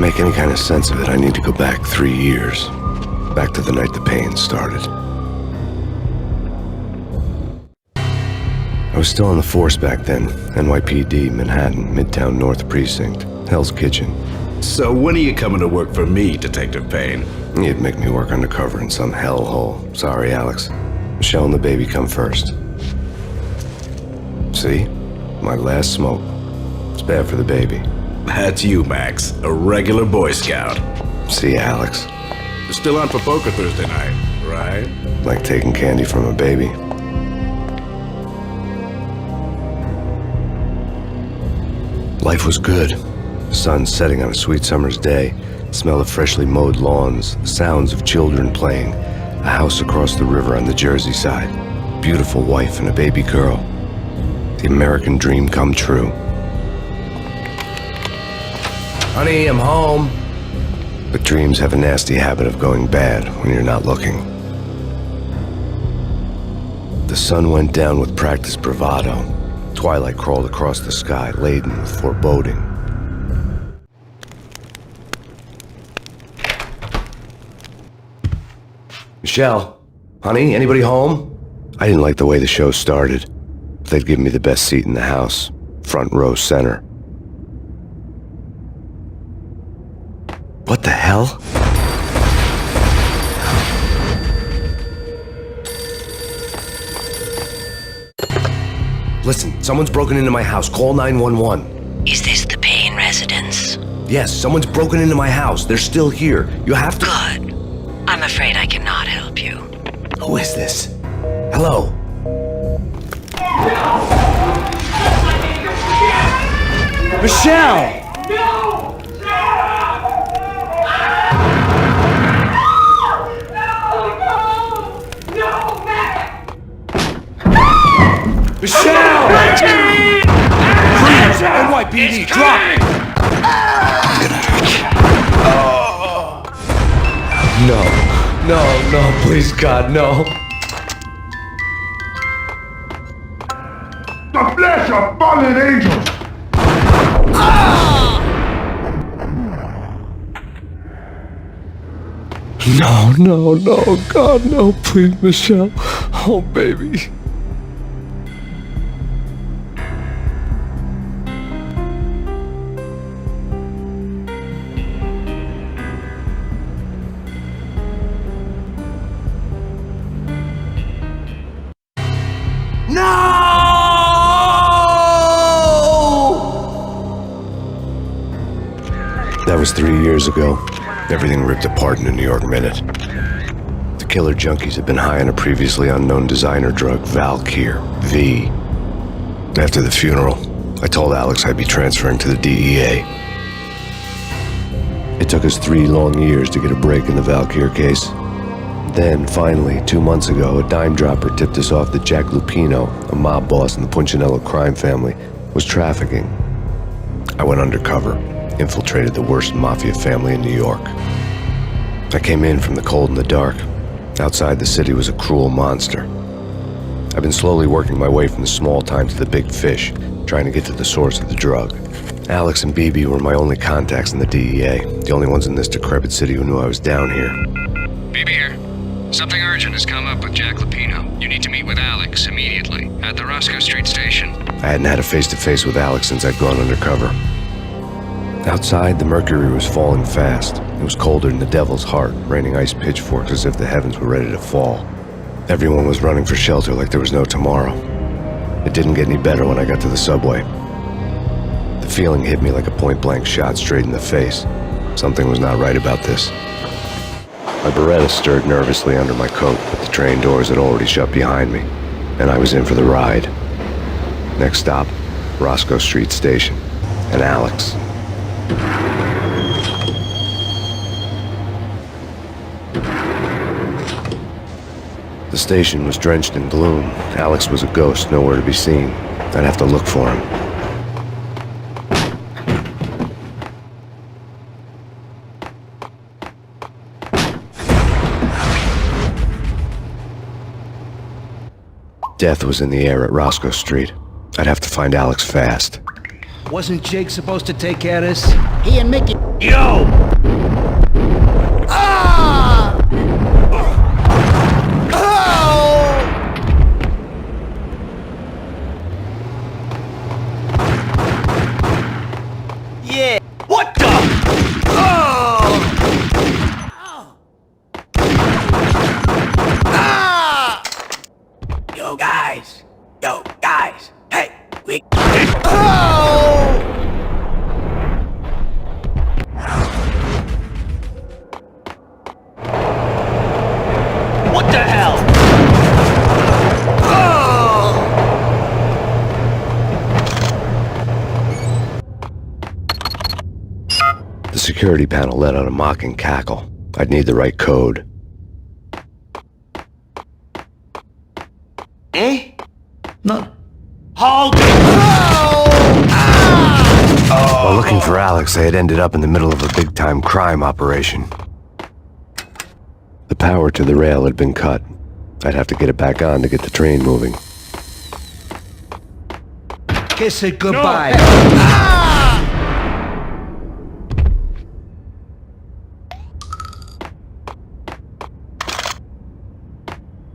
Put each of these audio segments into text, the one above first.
make any kind of sense of it, I need to go back 3 years. Back to the night the Payne started. I was still on the force back then. NYPD, Manhattan, Midtown North Precinct, Hell's Kitchen. So when are you coming to work for me, Detective Payne? You'd make me work undercover in some hellhole. Sorry, Alex. Michelle and the baby come first. See? My last smoke. It's bad for the baby. That's you, Max. A regular Boy Scout. See, Alex? You're still on for poker Thursday night, right? Like taking candy from a baby. Life was good. The sun setting on a sweet summer's day, the smell of freshly mowed lawns, the sounds of children playing, a house across the river on the Jersey side, beautiful wife and a baby girl. The American dream come true. Honey, I'm home. But dreams have a nasty habit of going bad when you're not looking. The sun went down with practiced bravado. Twilight crawled across the sky, laden with foreboding. Michelle, honey, anybody home? I didn't like the way the show started. They'd give me the best seat in the house, front row center. What the hell? Listen, someone's broken into my house. Call 911. Is this the Payne residence? Yes, someone's broken into my house. They're still here. You have to... Good. I'm afraid I cannot help you. Who is this? Hello? Michelle! Michelle! Freeze! NYPD, drop it! No, please, God, no. The flesh of fallen angels! No, God, no, please, Michelle. Oh, baby. That was 3 years ago. Everything ripped apart in a New York minute. The killer junkies had been high on a previously unknown designer drug, Valkyr, V. After the funeral, I told Alex I'd be transferring to the DEA. It took us 3 long years to get a break in the Valkyr case. Then, finally, 2 months ago, a dime dropper tipped us off that Jack Lupino, a mob boss in the Punchinello crime family, was trafficking. I went undercover, infiltrated the worst mafia family in New York. I came in from the cold and the dark. Outside the city was a cruel monster. I've been slowly working my way from the small time to the big fish, trying to get to the source of the drug. Alex and BB were my only contacts in the DEA, the only ones in this decrepit city who knew I was down here. BB here. Something urgent has come up with Jack Lupino. You need to meet with Alex immediately at the Roscoe Street station. I hadn't had a face-to-face with Alex since I'd gone undercover. Outside, the mercury was falling fast. It was colder than the devil's heart, raining ice pitchforks as if the heavens were ready to fall. Everyone was running for shelter like there was no tomorrow. It didn't get any better when I got to the subway. The feeling hit me like a point-blank shot straight in the face. Something was not right about this. My Beretta stirred nervously under my coat, but the train doors had already shut behind me, and I was in for the ride. Next stop, Roscoe Street Station, and Alex. The station was drenched in gloom. Alex was a ghost, nowhere to be seen. I'd have to look for him. Death was in the air at Roscoe Street. I'd have to find Alex fast. Wasn't Jake supposed to take care of this? He and Mickey... Yo! Ah! Oh! Yeah. What the? Oh! Ah! Yo, guys. Yo, guys. Hey, we... Oh! What the hell? Oh! The security panel let out a mocking cackle. I'd need the right code. Eh? No. Hold it! Oh! Ah! While looking for Alex, they had ended up in the middle of a big-time crime operation. The power to the rail had been cut. I'd have to get it back on to get the train moving. Kiss it goodbye. No. Ah!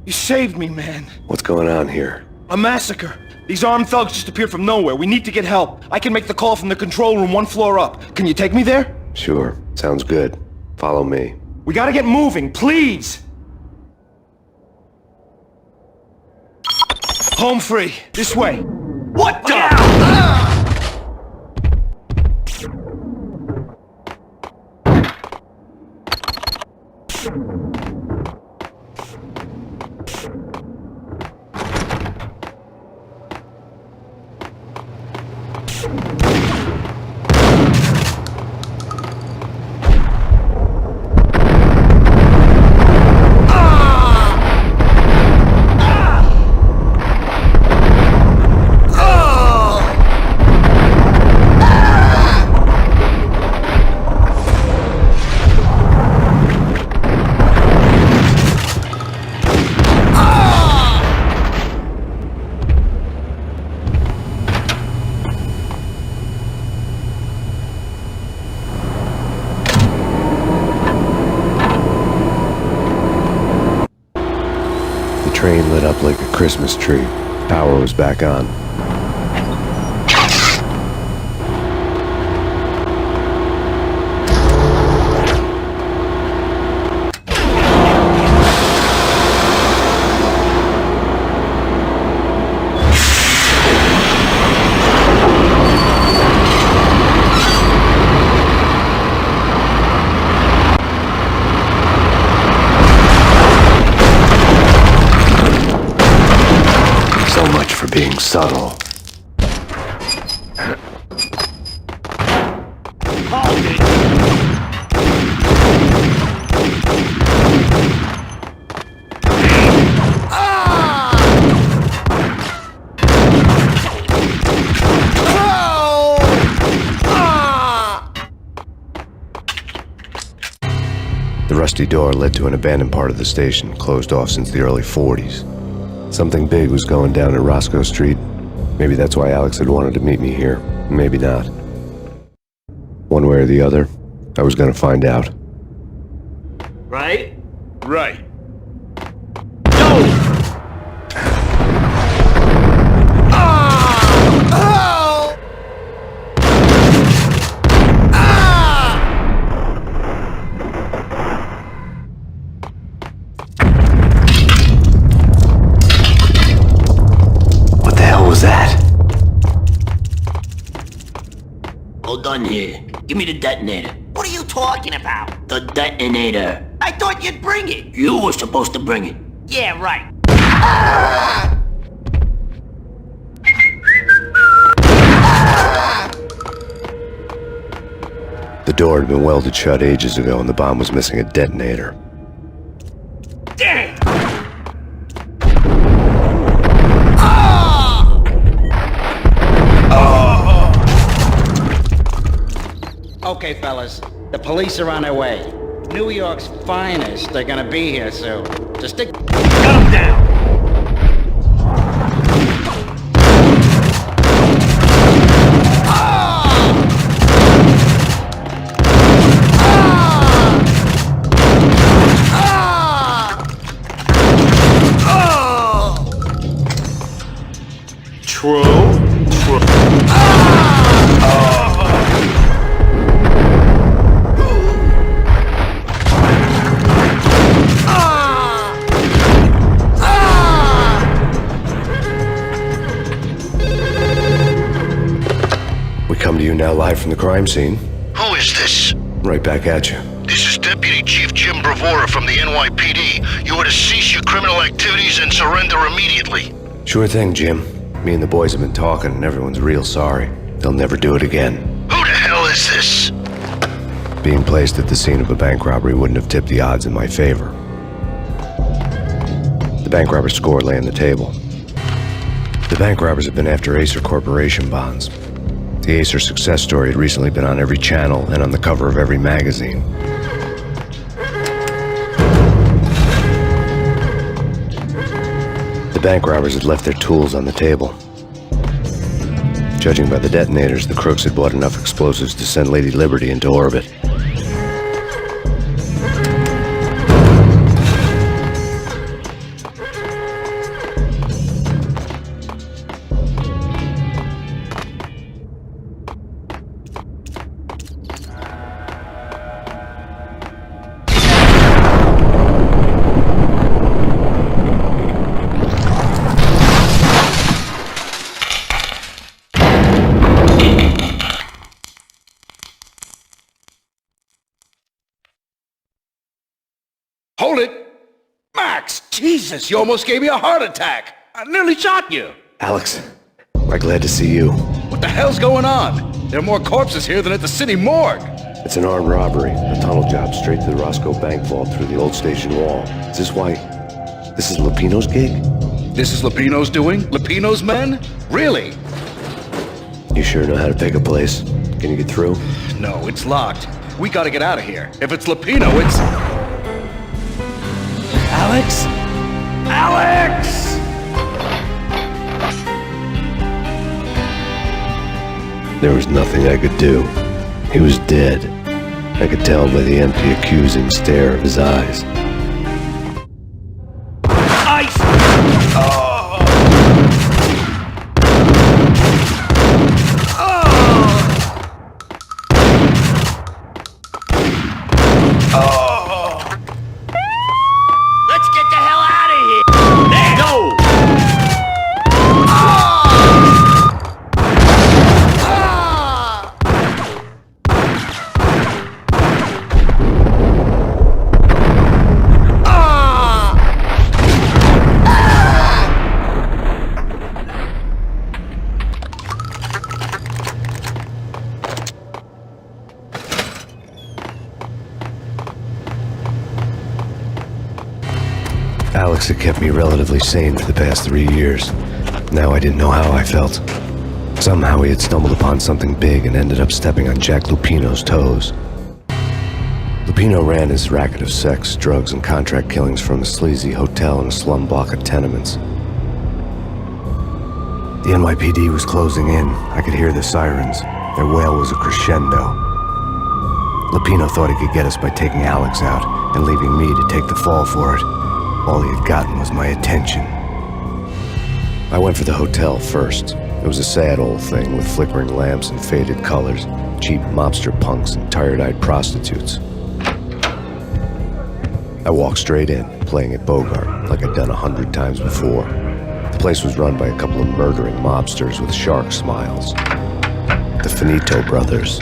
You saved me, man. What's going on here? A massacre. These armed thugs just appeared from nowhere. We need to get help. I can make the call from the control room 1 floor up. Can you take me there? Sure, sounds good. Follow me. We gotta get moving, please! Home free. This way. What the? Ah! The train lit up like a Christmas tree. Power was back on. So much for being subtle. Hold it! Ah! Oh! Ah! The rusty door led to an abandoned part of the station, closed off since the early 40s. Something big was going down at Roscoe Street. Maybe that's why Alex had wanted to meet me here. Maybe not. One way or the other, I was gonna find out. Right? Right. No! Ah! Oh! Ah! What the hell was that? Hold on here. Give me the detonator. What are you talking about? The detonator. I thought you'd bring it. You were supposed to bring it. Yeah, right. Ah! The door had been welded shut ages ago and the bomb was missing a detonator. Damn! Ah! Oh! Okay, fellas, the police are on their way. New York's finest are gonna be here soon. Just stick... Cut him down! We come to you now live from the crime scene. Who is this? Right back at you. This is Deputy Chief Jim Bravura from the NYPD. You are to cease your criminal activities and surrender immediately. Sure thing, Jim. Me and the boys have been talking and everyone's real sorry. They'll never do it again. Who the hell is this? Being placed at the scene of a bank robbery wouldn't have tipped the odds in my favor. The bank robber's score lay on the table. The bank robbers have been after Acer Corporation bonds. The Acer success story had recently been on every channel and on the cover of every magazine. The bank robbers had left their tools on the table. Judging by the detonators, the crooks had bought enough explosives to send Lady Liberty into orbit. Hold it! Max! Jesus, you almost gave me a heart attack! I nearly shot you! Alex, I'm glad to see you. What the hell's going on? There are more corpses here than at the city morgue! It's an armed robbery, a tunnel job straight to the Roscoe Bank vault through the old station wall. Is this why... this is Lupino's gig? This is Lupino's doing? Lupino's men? Really? You sure know how to pick a place. Can you get through? No, it's locked. We gotta get out of here. If it's Lupino, it's... Alex? Alex! There was nothing I could do. He was dead. I could tell by the empty, accusing stare of his eyes. Ice! Let's get the hell out of here! There! Go! Alex had kept me relatively sane for the past 3 years. Now I didn't know how I felt. Somehow he had stumbled upon something big and ended up stepping on Jack Lupino's toes. Lupino ran his racket of sex, drugs, and contract killings from a sleazy hotel in a slum block of tenements. The NYPD was closing in. I could hear the sirens. Their wail was a crescendo. Lupino thought he could get us by taking Alex out and leaving me to take the fall for it. All he had gotten was my attention. I went for the hotel first. It was a sad old thing with flickering lamps and faded colors, cheap mobster punks and tired-eyed prostitutes. I walked straight in, playing at Bogart, like I'd done 100 times before. The place was run by a couple of murdering mobsters with shark smiles. The Finito brothers.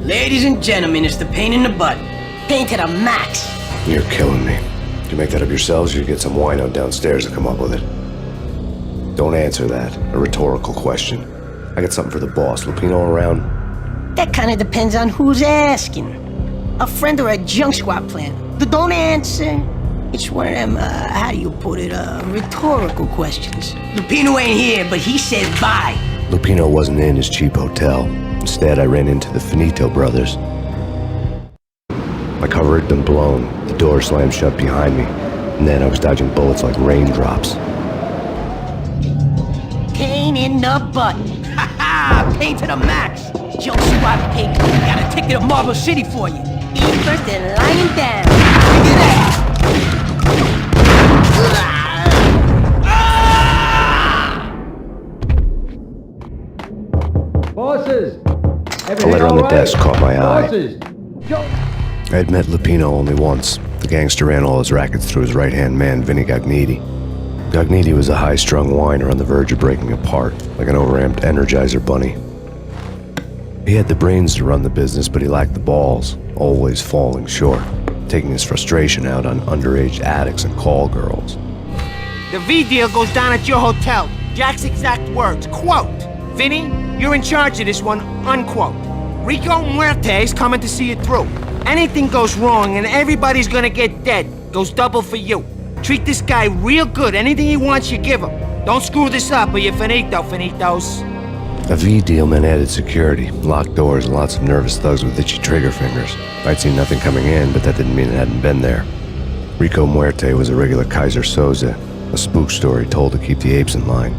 Ladies and gentlemen, it's the Payne in the butt. Payne to the max. You're killing me. Did you make that up yourselves, or you get some wino downstairs to come up with it? Don't answer that. A rhetorical question. I got something for the boss. Lupino around? That kind of depends on who's asking. A friend or a junk squad plan. Don't answer. It's one of them, how do you put it, rhetorical questions. Lupino ain't here, but he said bye. Lupino wasn't in his cheap hotel. Instead, I ran into the Finito brothers. My cover had been blown, the door slammed shut behind me, and then I was dodging bullets like raindrops. Payne in the butt. Ha ha! Payne to the max. Junk squad pig. Got a ticket to Marble City for you. Eat first and lie him down. Look at that! Bosses! A letter on the desk caught my eye. I had met Lupino only once. The gangster ran all his rackets through his right-hand man, Vinny Gagniti. Gagniti was a high-strung whiner on the verge of breaking apart, like an overamped Energizer bunny. He had the brains to run the business, but he lacked the balls, always falling short, taking his frustration out on underage addicts and call girls. The V deal goes down at your hotel. Jack's exact words, quote, "Vinny, you're in charge of this one," unquote. Rico Muerte's coming to see it through. Anything goes wrong and everybody's gonna get dead, goes double for you. Treat this guy real good. Anything he wants, you give him. Don't screw this up or you're finito, finitos. A V deal meant added security, locked doors, and lots of nervous thugs with itchy trigger fingers. I'd seen nothing coming in, but that didn't mean it hadn't been there. Rico Muerte was a regular Kaiser Soze, a spook story told to keep the apes in line.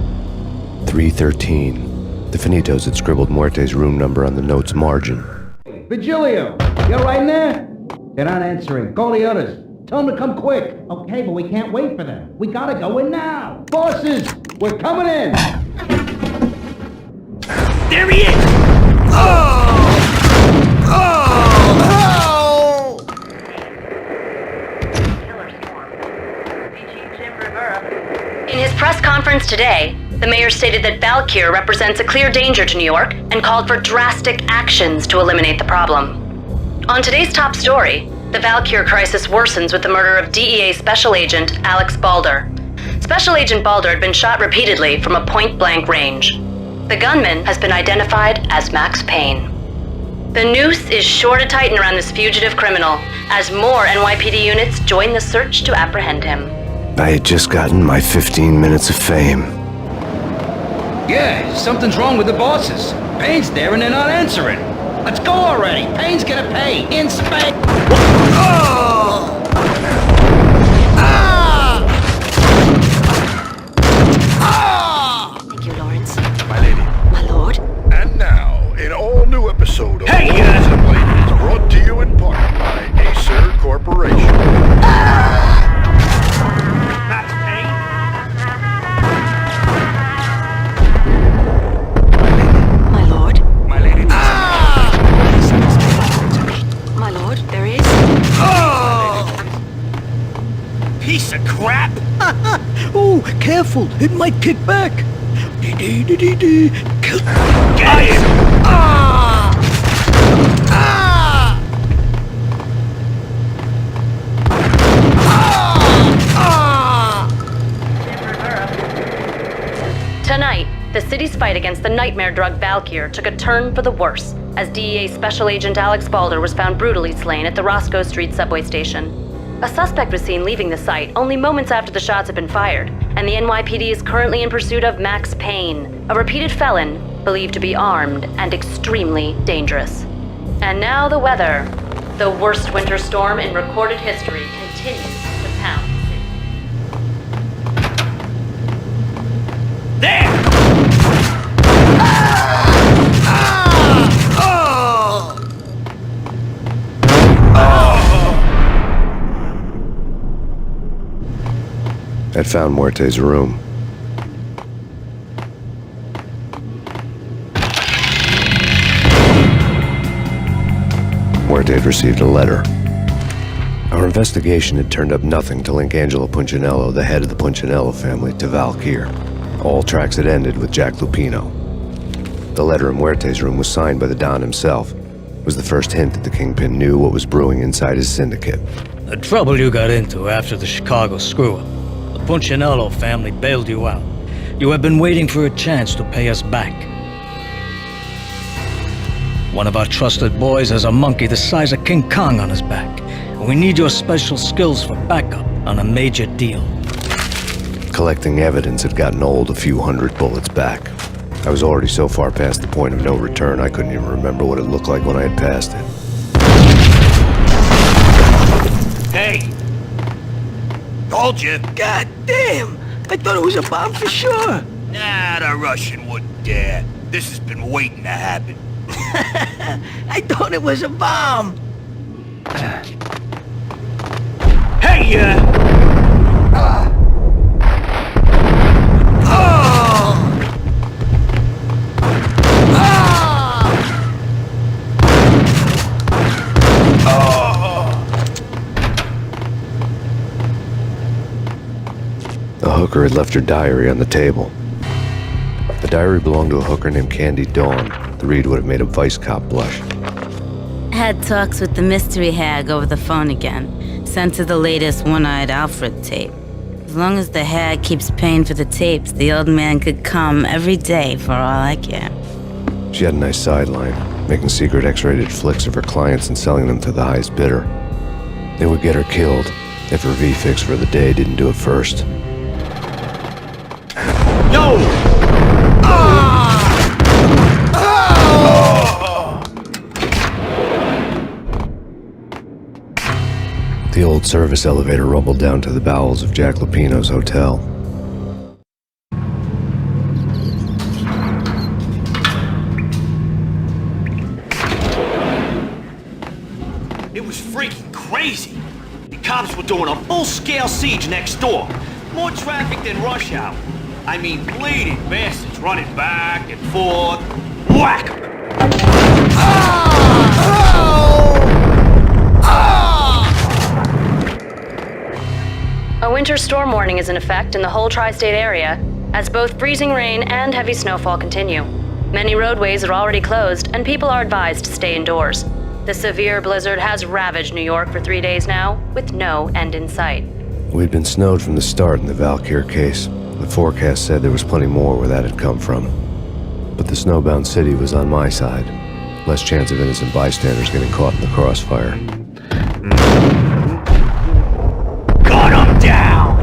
313. The Finitos had scribbled Muerte's room number on the note's margin. Vigilio, you're right in there? They're not answering. Call the others. Tell them to come quick. Okay, but we can't wait for them. We gotta go in now. Bosses, we're coming in. There he is! In his press conference today, the mayor stated that Valkyr represents a clear danger to New York and called for drastic actions to eliminate the problem. On today's top story, the Valkyr crisis worsens with the murder of DEA Special Agent Alex Balder. Special Agent Balder had been shot repeatedly from a point-blank range. The gunman has been identified as Max Payne. The noose is sure to tighten around this fugitive criminal as more NYPD units join the search to apprehend him. I had just gotten my 15 minutes of fame. Yeah, something's wrong with the bosses. Payne's there and they're not answering. Let's go already. Payne's gonna pay. In Spain. Thank you, Lawrence. My lady. My lord. And now, an all-new episode of Hey, Lords and Ladies, brought to you in part by Acer Corporation. Max Payne? My lord. My lady. My lord, there is. Piece of crap! Oh, careful, it might kick back. Got him! Tonight, the city's fight against the nightmare drug Valkyr took a turn for the worse as DEA Special Agent Alex Balder was found brutally slain at the Roscoe Street subway station. A suspect was seen leaving the site only moments after the shots had been fired, and the NYPD is currently in pursuit of Max Payne, a repeated felon believed to be armed and extremely dangerous. And now the weather. The worst winter storm in recorded history continues to pound the city. There! I'd found Muerte's room. Muerte had received a letter. Our investigation had turned up nothing to link Angelo Punchinello, the head of the Punchinello family, to Valkyr. All tracks had ended with Jack Lupino. The letter in Muerte's room was signed by the Don himself. It was the first hint that the Kingpin knew what was brewing inside his syndicate. The trouble you got into after the Chicago screw-up. The Punchinello family bailed you out. You have been waiting for a chance to pay us back. One of our trusted boys has a monkey the size of King Kong on his back. We need your special skills for backup on a major deal. Collecting evidence had gotten old a few hundred bullets back. I was already so far past the point of no return I couldn't even remember what it looked like when I had passed it. Hey! Told you! God damn! I thought it was a bomb for sure. Nah, the Russian wouldn't dare. This has been waiting to happen. I thought it was a bomb. Hey, worker had left her diary on the table. The diary belonged to a hooker named Candy Dawn. The read would have made a vice cop blush. Had talks with the mystery hag over the phone again. Sent her the latest One-Eyed Alfred tape. As long as the hag keeps paying for the tapes, the old man could come every day for all I care. She had a nice sideline, making secret X-rated flicks of her clients and selling them to the highest bidder. They would get her killed if her V-fix for the day didn't do it first. No! The old service elevator rumbled down to the bowels of Jack Lupino's hotel. It was freaking crazy. The cops were doing a full-scale siege next door. More traffic than rush hour. I mean, bleeding bastards running back and forth. Whack 'em! A winter storm warning is in effect in the whole tri-state area, as both freezing rain and heavy snowfall continue. Many roadways are already closed, and people are advised to stay indoors. The severe blizzard has ravaged New York for 3 days now, with no end in sight. We'd been snowed from the start in the Valkyr case. The forecast said there was plenty more where that had come from. But the snowbound city was on my side. Less chance of innocent bystanders getting caught in the crossfire. Gun 'em down!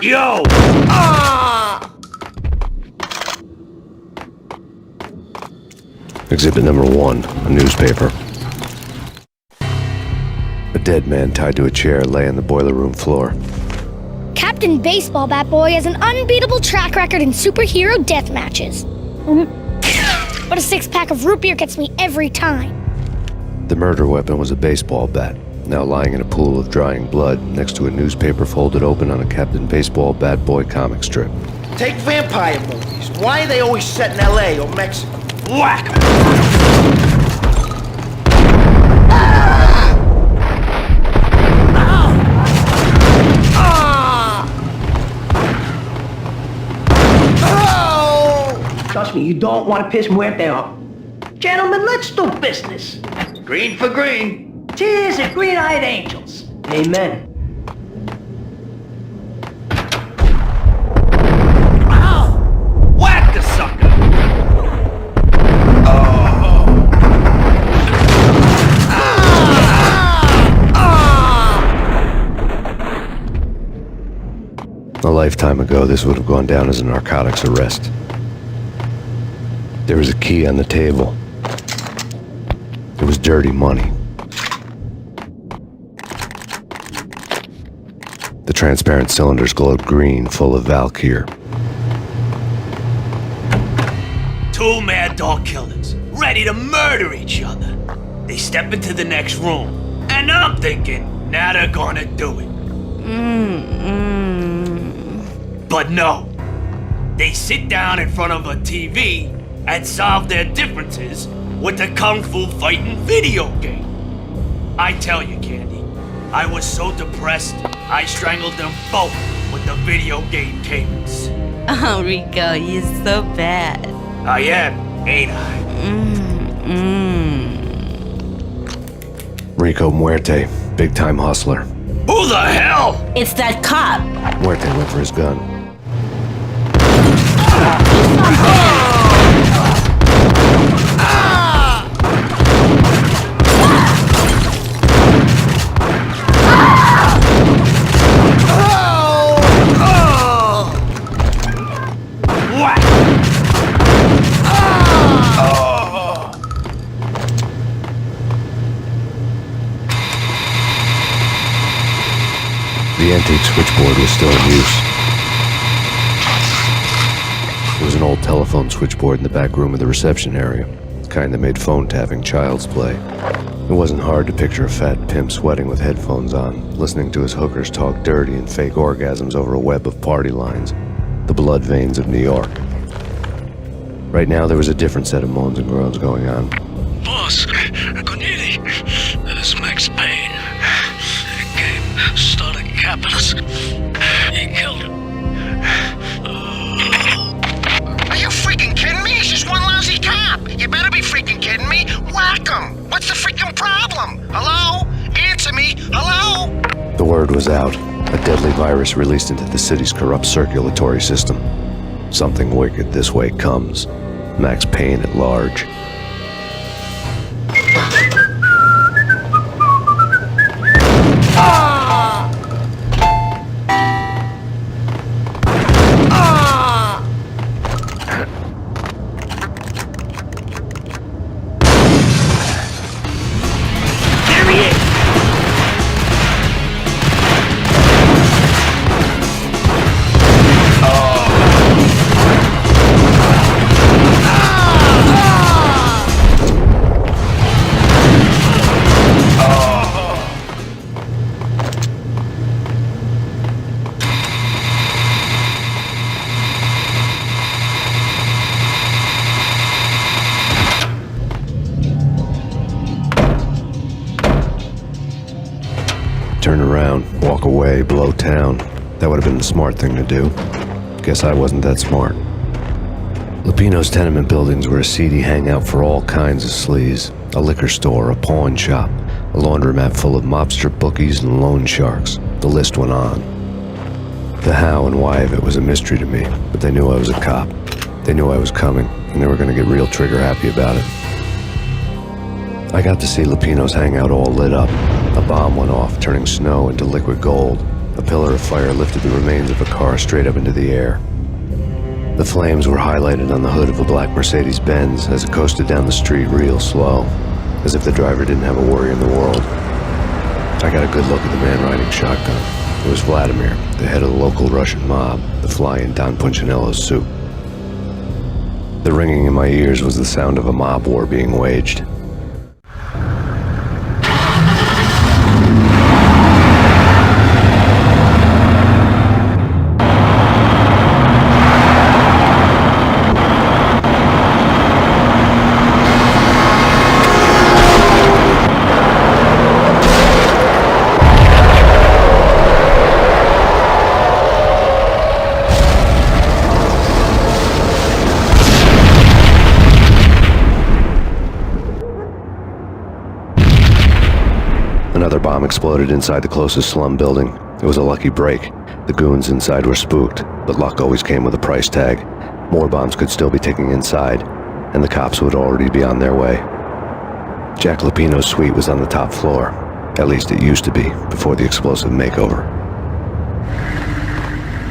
Yo! Exhibit number 1, a newspaper. A dead man tied to a chair lay on the boiler room floor. Captain Baseball Bat Boy has an unbeatable track record in superhero death matches. But a 6-pack of root beer gets me every time. The murder weapon was a baseball bat, now lying in a pool of drying blood next to a newspaper folded open on a Captain Baseball Bat Boy comic strip. Take vampire movies. Why are they always set in LA or Mexico? Whack 'em! Trust me, you don't want to piss Muerte off. Gentlemen, let's do business. Green for green. Cheers at green-eyed angels. Amen. Ow! Whack the sucker! A lifetime ago, this would have gone down as a narcotics arrest. There was a key on the table. It was dirty money. The transparent cylinders glowed green, full of Valkyr. 2 mad dog killers, ready to murder each other. They step into the next room, and I'm thinking, now they're gonna do it. But no. They sit down in front of a TV and solve their differences with a kung fu fighting video game. I tell you, Candy, I was so depressed, I strangled them both with the video game cables. Oh, Rico, you're so bad. I am, ain't I? Rico Muerte, big-time hustler. Who the hell? It's that cop. Muerte went for his gun. The antique switchboard was still in use. There was an old telephone switchboard in the back room of the reception area, the kind that made phone tapping child's play. It wasn't hard to picture a fat pimp sweating with headphones on, listening to his hookers talk dirty and fake orgasms over a web of party lines, the blood veins of New York. Right now, there was a different set of moans and groans going on. Boss, Corneli, Minneapolis. He killed him. Are you freaking kidding me? He's just one lousy cop. You better be freaking kidding me. Whack him. What's the freaking problem? Hello? Answer me. Hello? The word was out. A deadly virus released into the city's corrupt circulatory system. Something wicked this way comes. Max Payne at large. Turn around, walk away, blow town. That would have been the smart thing to do. Guess I wasn't that smart. Lupino's tenement buildings were a seedy hangout for all kinds of sleaze. A liquor store, a pawn shop, a laundromat full of mobster bookies and loan sharks. The list went on. The how and why of it was a mystery to me, but they knew I was a cop. They knew I was coming, and they were going to get real trigger happy about it. I got to see Lupino's hangout all lit up. A bomb went off, turning snow into liquid gold. A pillar of fire lifted the remains of a car straight up into the air. The flames were highlighted on the hood of a black Mercedes-Benz as it coasted down the street real slow, as if the driver didn't have a worry in the world. I got a good look at the man riding shotgun. It was Vladimir, the head of the local Russian mob, the fly in Don Punchinello's soup. The ringing in my ears was the sound of a mob war being waged. Another bomb exploded inside the closest slum building. It was a lucky break. The goons inside were spooked, but luck always came with a price tag. More bombs could still be ticking inside, and the cops would already be on their way. Jack Lupino's suite was on the top floor. At least it used to be, before the explosive makeover.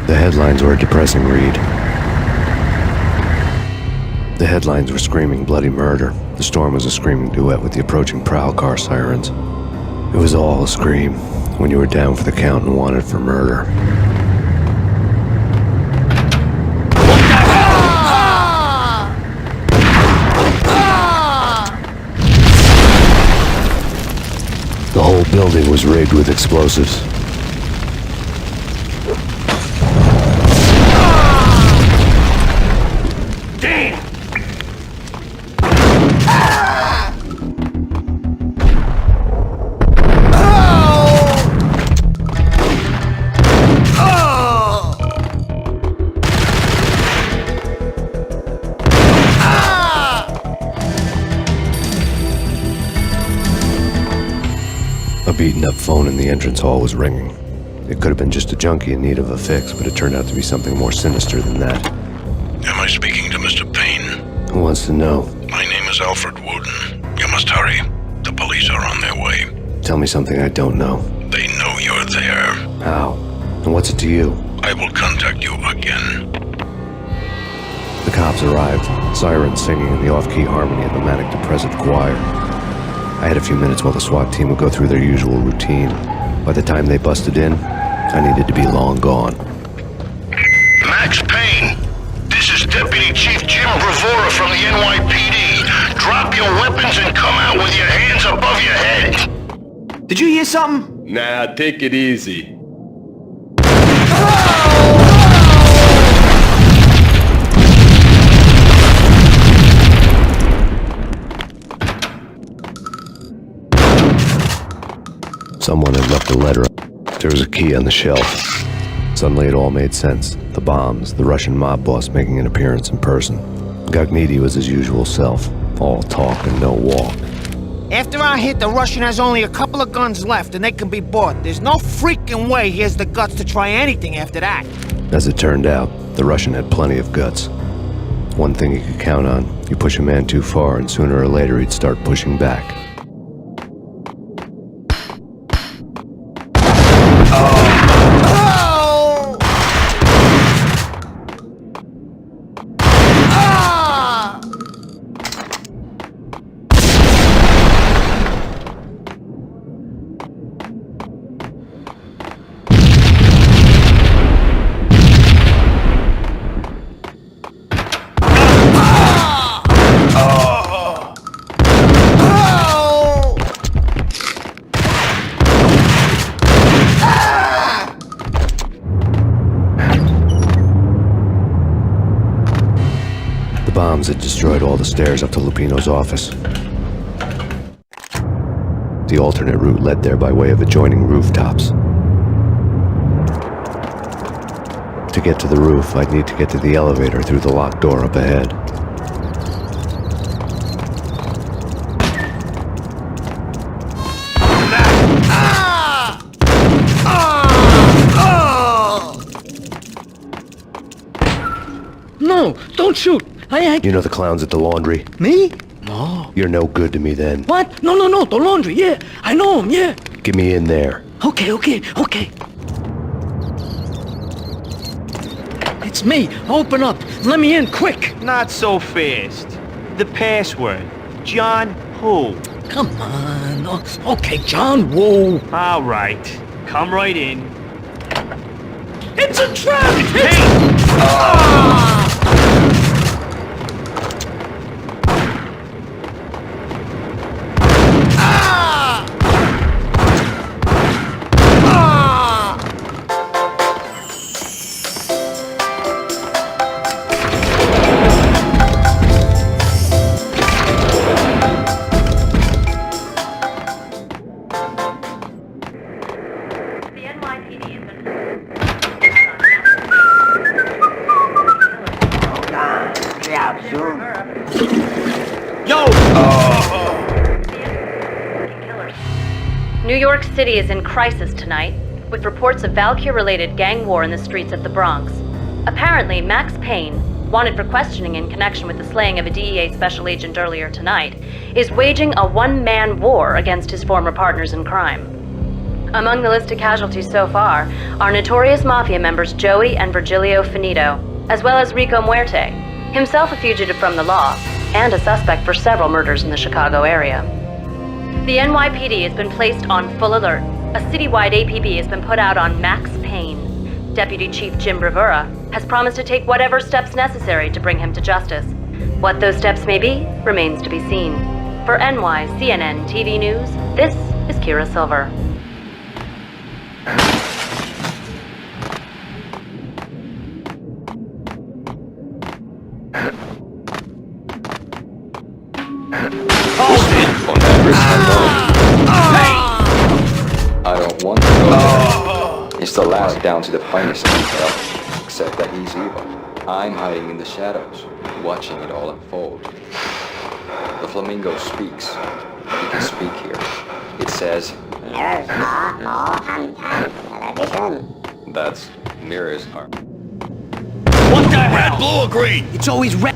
The headlines were a depressing read. The headlines were screaming bloody murder. The storm was a screaming duet with the approaching prowl car sirens. It was all a scream when you were down for the count and wanted for murder. The whole building was rigged with explosives. Damn! A beaten-up phone in the entrance hall was ringing. It could have been just a junkie in need of a fix, but it turned out to be something more sinister than that. Am I speaking to Mr. Payne? Who wants to know? My name is Alfred Wooden. You must hurry. The police are on their way. Tell me something I don't know. They know you're there. How? And what's it to you? I will contact you again. The cops arrived, sirens singing in the off-key harmony of a manic-depressive choir. I had a few minutes while the SWAT team would go through their usual routine. By the time they busted in, I needed to be long gone. Max Payne, this is Deputy Chief Jim Bravura from the NYPD. Drop your weapons and come out with your hands above your head. Did you hear something? Nah, take it easy. Someone had left a letter to There was a key on the shelf. Suddenly it all made sense. The bombs, the Russian mob boss making an appearance in person. Gognitti was his usual self, all talk and no walk. After our hit, the Russian has only a couple of guns left and they can be bought. There's no freaking way he has the guts to try anything after that. As it turned out, the Russian had plenty of guts. One thing you could count on, you push a man too far and sooner or later he'd start pushing back. Bombs had destroyed all the stairs up to Lupino's office. The alternate route led there by way of adjoining rooftops. To get to the roof, I'd need to get to the elevator through the locked door up ahead. No, don't shoot! You know the clowns at the laundry? Me? No. You're no good to me then. What? No, the laundry, yeah. I know him, yeah. Get me in there. Okay. It's me. Open up. Let me in, quick. Not so fast. The password. John who? Come on. Okay, John Woo. All right. Come right in. It's a trap! It's Payne! New York City is in crisis tonight, with reports of Valkyr-related gang war in the streets of the Bronx. Apparently, Max Payne, wanted for questioning in connection with the slaying of a DEA special agent earlier tonight, is waging a one-man war against his former partners in crime. Among the listed casualties so far are notorious mafia members Joey and Virgilio Finito, as well as Rico Muerte, himself a fugitive from the law, and a suspect for several murders in the Chicago area. The NYPD has been placed on full alert. A citywide APB has been put out on Max Payne. Deputy Chief Jim Bravura has promised to take whatever steps necessary to bring him to justice. What those steps may be remains to be seen. For NYCNN TV News, this is Kira Silver. I don't want to go there. It's the last down to the finest detail, except that he's evil. I'm hiding in the shadows, watching it all unfold. The flamingo speaks. He can speak here. It says... Mirrors are more on television. That's mirrors are... What the hell? Red, blue, or green? It's always red.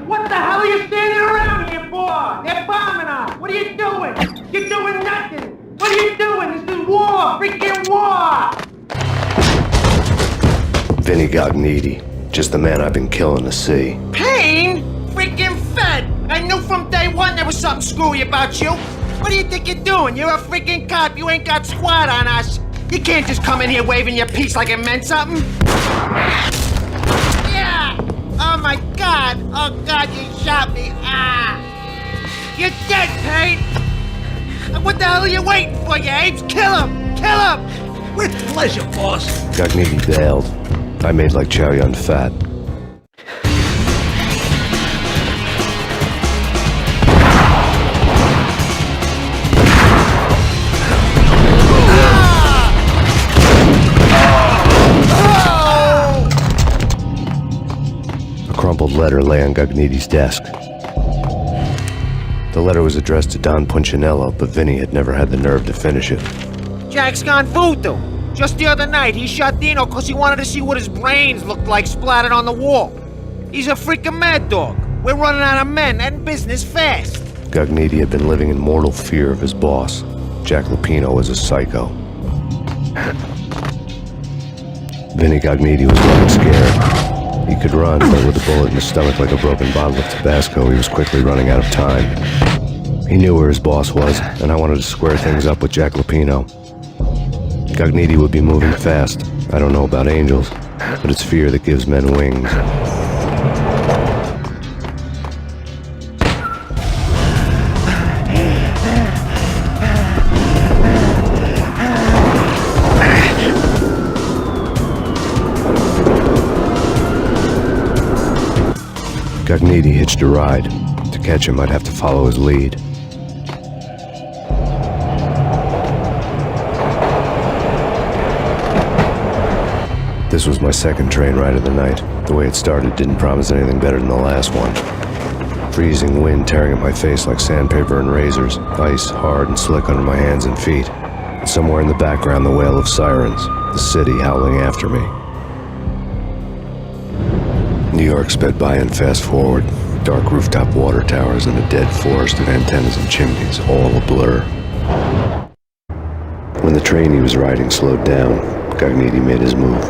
What the hell are you standing around here for? They're bombing us. What are you doing? You're doing nothing. What are you doing? This is war. Freaking war. Vinny Gognitti. Just the man I've been killing to see. Payne? Freaking Fed! I knew from day one there was something screwy about you. What do you think you're doing? You're a freaking cop. You ain't got squad on us. You can't just come in here waving your piece like it meant something. Yeah! Oh my God! Oh God, you shot me! Ah! You're dead, Payne! What the hell are you waiting for, you apes? Kill him! Kill him! With pleasure, boss. Gognitti bailed. I made like Chow Yun Fat. crumpled letter lay on Gagniti's desk. The letter was addressed to Don Punchinello, but Vinny had never had the nerve to finish it. Jack's gone voodoo. Just the other night, he shot Dino because he wanted to see what his brains looked like splattered on the wall. He's a freaking mad dog. We're running out of men and business fast. Gagniti had been living in mortal fear of his boss. Jack Lupino was a psycho. Vinny Gagniti was running scared. He could run, but with a bullet in his stomach like a broken bottle of Tabasco, he was quickly running out of time. He knew where his boss was, and I wanted to square things up with Jack Lupino. Gagniti would be moving fast. I don't know about angels, but it's fear that gives men wings. Gagniti hitched a ride. To catch him, I'd have to follow his lead. This was my second train ride of the night. The way it started didn't promise anything better than the last one. Freezing wind tearing at my face like sandpaper and razors, ice hard and slick under my hands and feet. And somewhere in the background, the wail of sirens, the city howling after me. New York sped by in fast forward. Dark rooftop water towers and a dead forest of antennas and chimneys, all a blur. When the train he was riding slowed down, Gagniti made his move.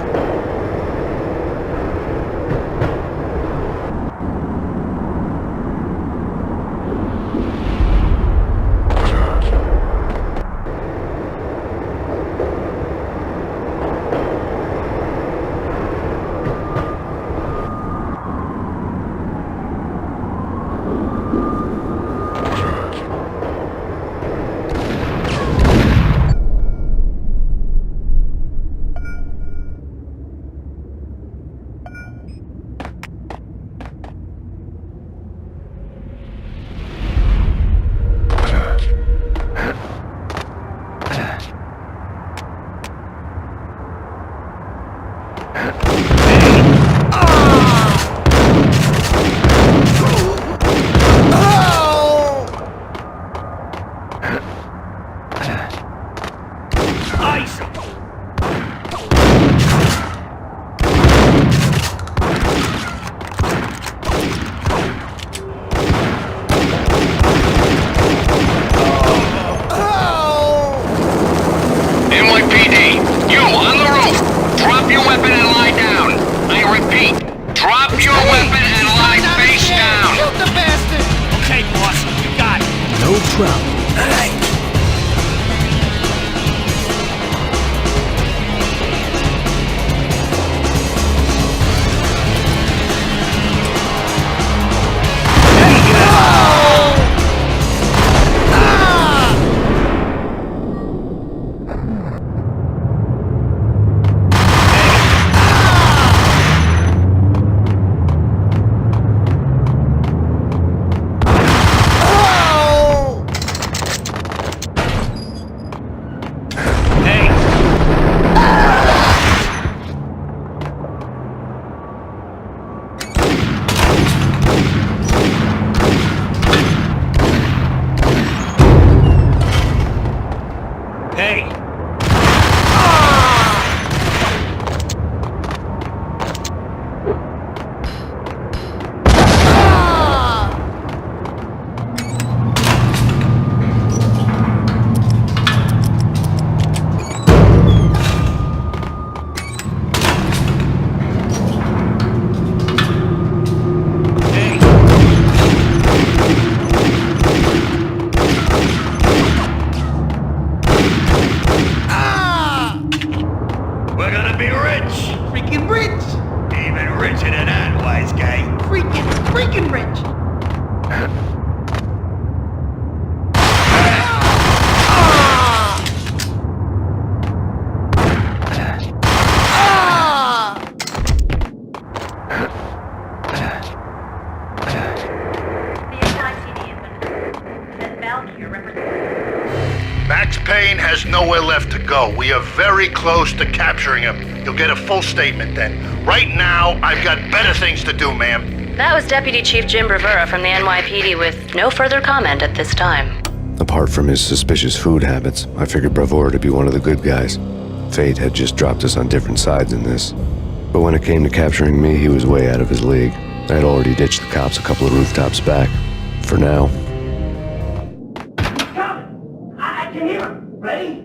Payne has nowhere left to go. We are very close to capturing him. You'll get a full statement then. Right now, I've got better things to do, ma'am. That was Deputy Chief Jim Rivera from the NYPD with no further comment at this time. Apart from his suspicious food habits, I figured Bravura to be one of the good guys. Fate had just dropped us on different sides in this. But when it came to capturing me, he was way out of his league. I had already ditched the cops a couple of rooftops back. For now. He's coming! I can hear him! Ready?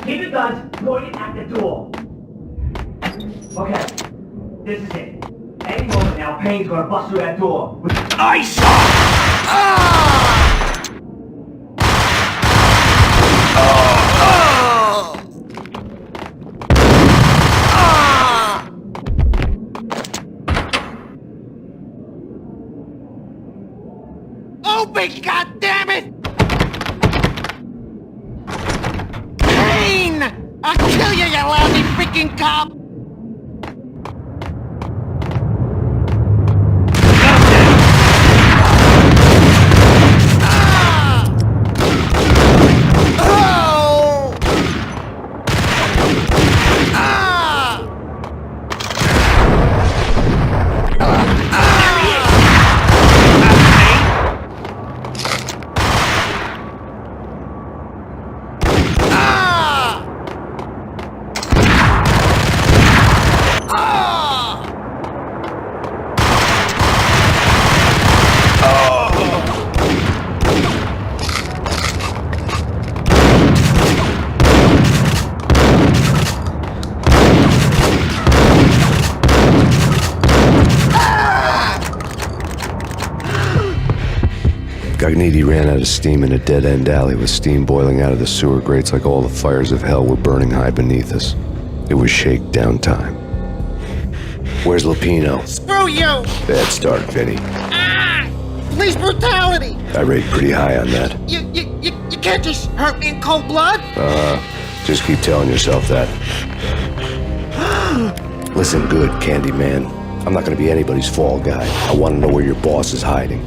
Keep your guns pointed at the door. Okay, this is it. Any moment now, Payne's gonna bust through that door. Ice! Open, goddammit! Payne! I'll kill you, you lousy freaking cop! Gagniti ran out of steam in a dead-end alley with steam boiling out of the sewer grates like all the fires of hell were burning high beneath us. It was shakedown time. Where's Lupino? Screw you! Bad start, Vinny. Police brutality! I rate pretty high on that. You can't just hurt me in cold blood! Just keep telling yourself that. Listen good, Candyman. I'm not gonna be anybody's fall guy. I want to know where your boss is hiding.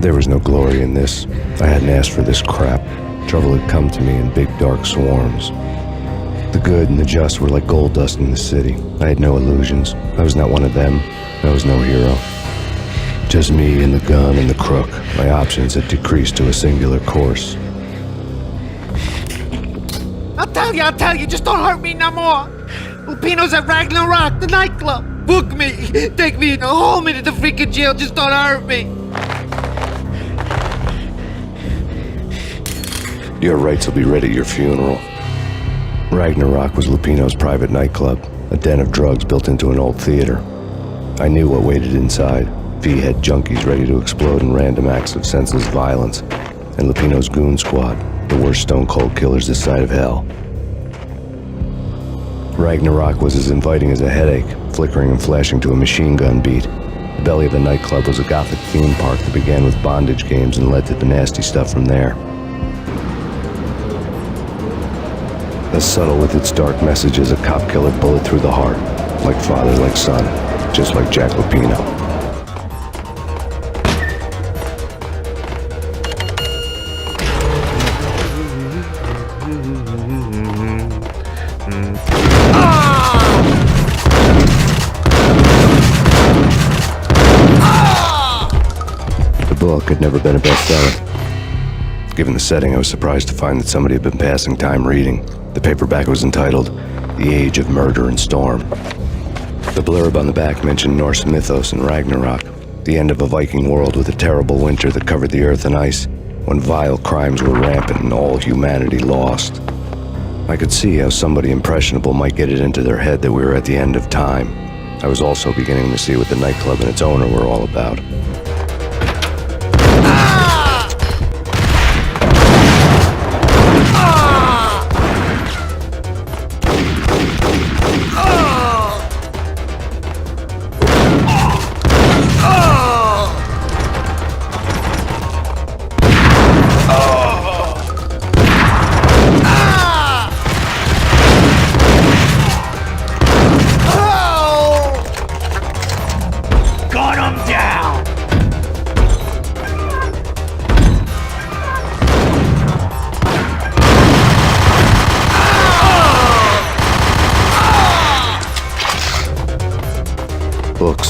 There was no glory in this. I hadn't asked for this crap. Trouble had come to me in big dark swarms. The good and the just were like gold dust in the city. I had no illusions. I was not one of them. I was no hero. Just me and the gun and the crook. My options had decreased to a singular course. I'll tell you, just don't hurt me no more! Lupino's at Ragnarok, the nightclub! Book me! Take me in, hold me to the freaking jail, just don't hurt me! Your rights will be read at your funeral. Ragnarok was Lupino's private nightclub, a den of drugs built into an old theater. I knew what waited inside. V-head junkies ready to explode in random acts of senseless violence, and Lupino's goon squad, the worst stone-cold killers this side of hell. Ragnarok was as inviting as a headache, flickering and flashing to a machine gun beat. The belly of the nightclub was a gothic theme park that began with bondage games and led to the nasty stuff from there. As subtle with its dark message as a cop killer bullet through the heart, like father, like son, just like Jack Lupino. The book had never been a bestseller. Given the setting, I was surprised to find that somebody had been passing time reading. The paperback was entitled The Age of Murder and Storm. The blurb on the back mentioned Norse mythos and Ragnarok, the end of a Viking world with a terrible winter that covered the earth in ice, when vile crimes were rampant and all humanity lost. I could see how somebody impressionable might get it into their head that we were at the end of time. I was also beginning to see what the nightclub and its owner were all about.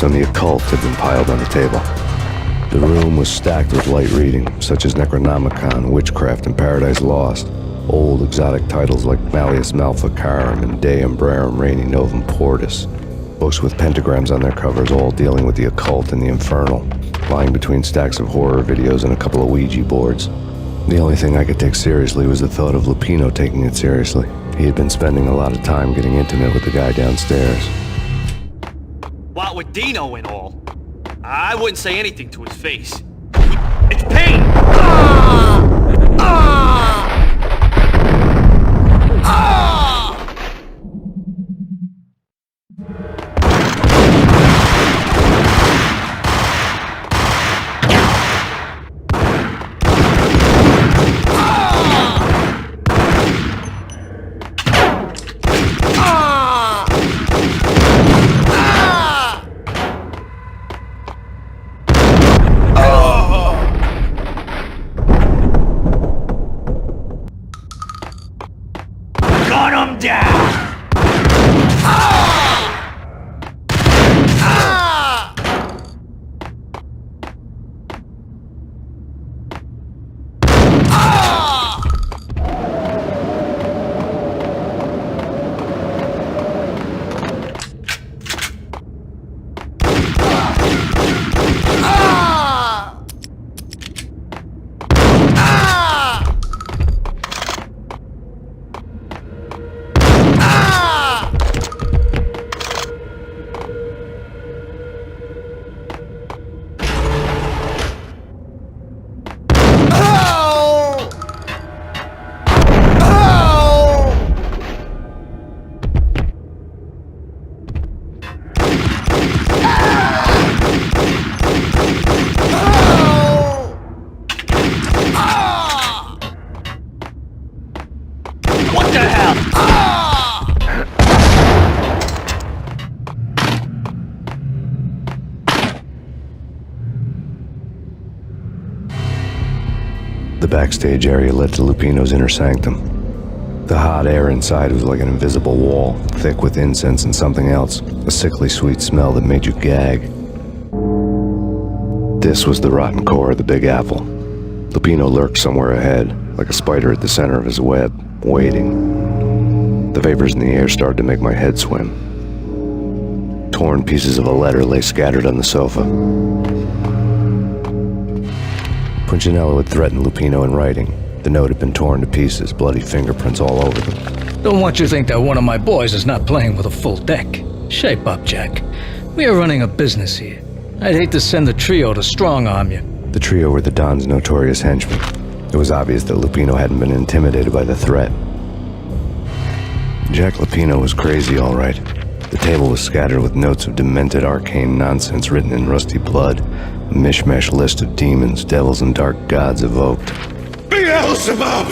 books on the occult had been piled on the table. The room was stacked with light reading, such as Necronomicon, Witchcraft, and Paradise Lost. Old exotic titles like Malleus Maleficarum and De Umbrarum Reini Novum Portus. Books with pentagrams on their covers, all dealing with the occult and the infernal, lying between stacks of horror videos and a couple of Ouija boards. The only thing I could take seriously was the thought of Lupino taking it seriously. He had been spending a lot of time getting intimate with the guy downstairs. What with Dino and all, I wouldn't say anything to his face. It's Payne! Gun him down! What the hell? The backstage area led to Lupino's inner sanctum. The hot air inside was like an invisible wall, thick with incense and something else, a sickly sweet smell that made you gag. This was the rotten core of the Big Apple. Lupino lurked somewhere ahead, like a spider at the center of his web, waiting. The vapors in the air started to make my head swim. Torn pieces of a letter lay scattered on the sofa. Punchinello had threatened Lupino in writing. The note had been torn to pieces, bloody fingerprints all over them. Don't want you to think that one of my boys is not playing with a full deck. Shape up, Jack. We are running a business here. I'd hate to send the trio to strong-arm you. The trio were the Don's notorious henchmen. It was obvious that Lupino hadn't been intimidated by the threat. Jack Lupino was crazy, all right. The table was scattered with notes of demented arcane nonsense written in rusty blood, a mishmash list of demons, devils, and dark gods evoked. Beelzebub!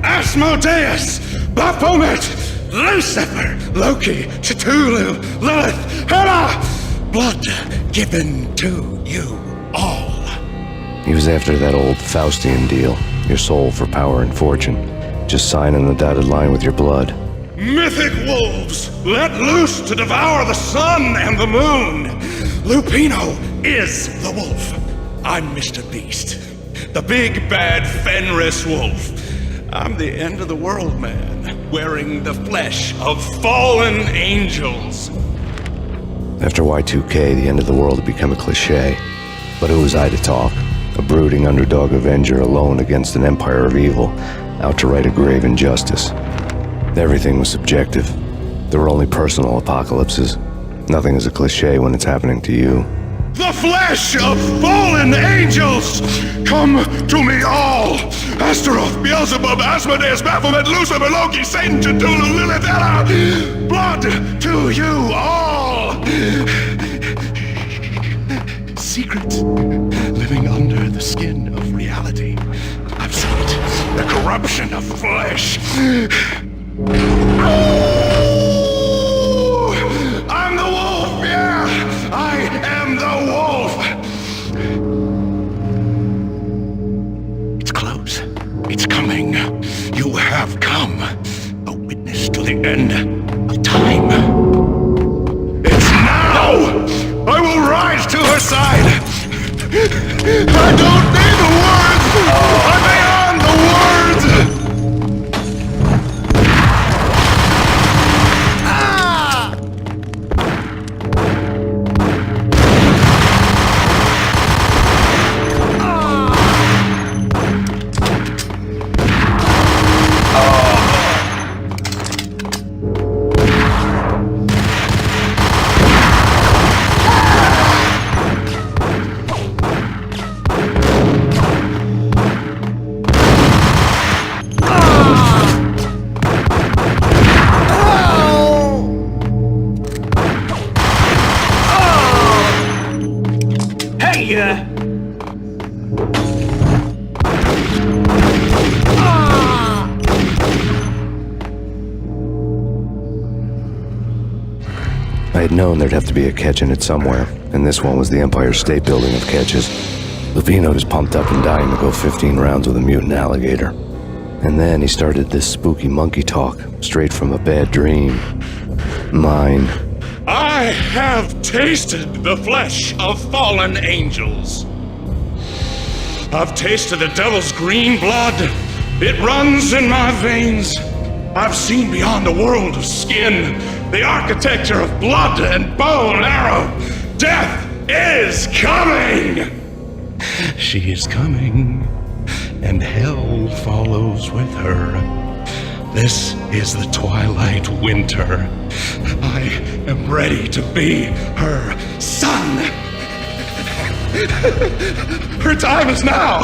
Asmodeus! Baphomet! Lucifer! Loki! Cthulhu! Lilith! Hela! Blood given to you all. He was after that old Faustian deal, your soul for power and fortune. Just sign on the dotted line with your blood. Mythic wolves, let loose to devour the sun and the moon. Lupino is the wolf. I'm Mr. Beast, the big bad Fenris wolf. I'm the end of the world man, wearing the flesh of fallen angels. After Y2K, the end of the world had become a cliché. But who was I to talk? A brooding underdog avenger alone against an empire of evil, out to right a grave injustice. Everything was subjective. There were only personal apocalypses. Nothing is a cliché when it's happening to you. The flesh of fallen angels! Come to me all! Astaroth, Beelzebub, Asmodeus, Baphomet, Lucifer, Loki, Satan, Cthulhu, Lilith, Hela! Blood to you all! Secret, living under the skin of reality. I've seen it. The corruption of flesh. I'm the wolf, yeah! I am the wolf! It's close. It's coming. You have come. A witness to the end of time. It's now! I will side. I don't need the words. I'm beyond the words. I had known there'd have to be a catch in it somewhere, and this one was the Empire State Building of catches. Lupino was pumped up and dying to go 15 rounds with a mutant alligator. And then he started this spooky monkey talk, straight from a bad dream. Mine. I have tasted the flesh of fallen angels. I've tasted the devil's green blood. It runs in my veins. I've seen beyond a world of skin, the architecture of blood and bow and arrow. Death is coming! She is coming, and hell follows with her. This is the twilight winter. I am ready to be her son. Her time is now,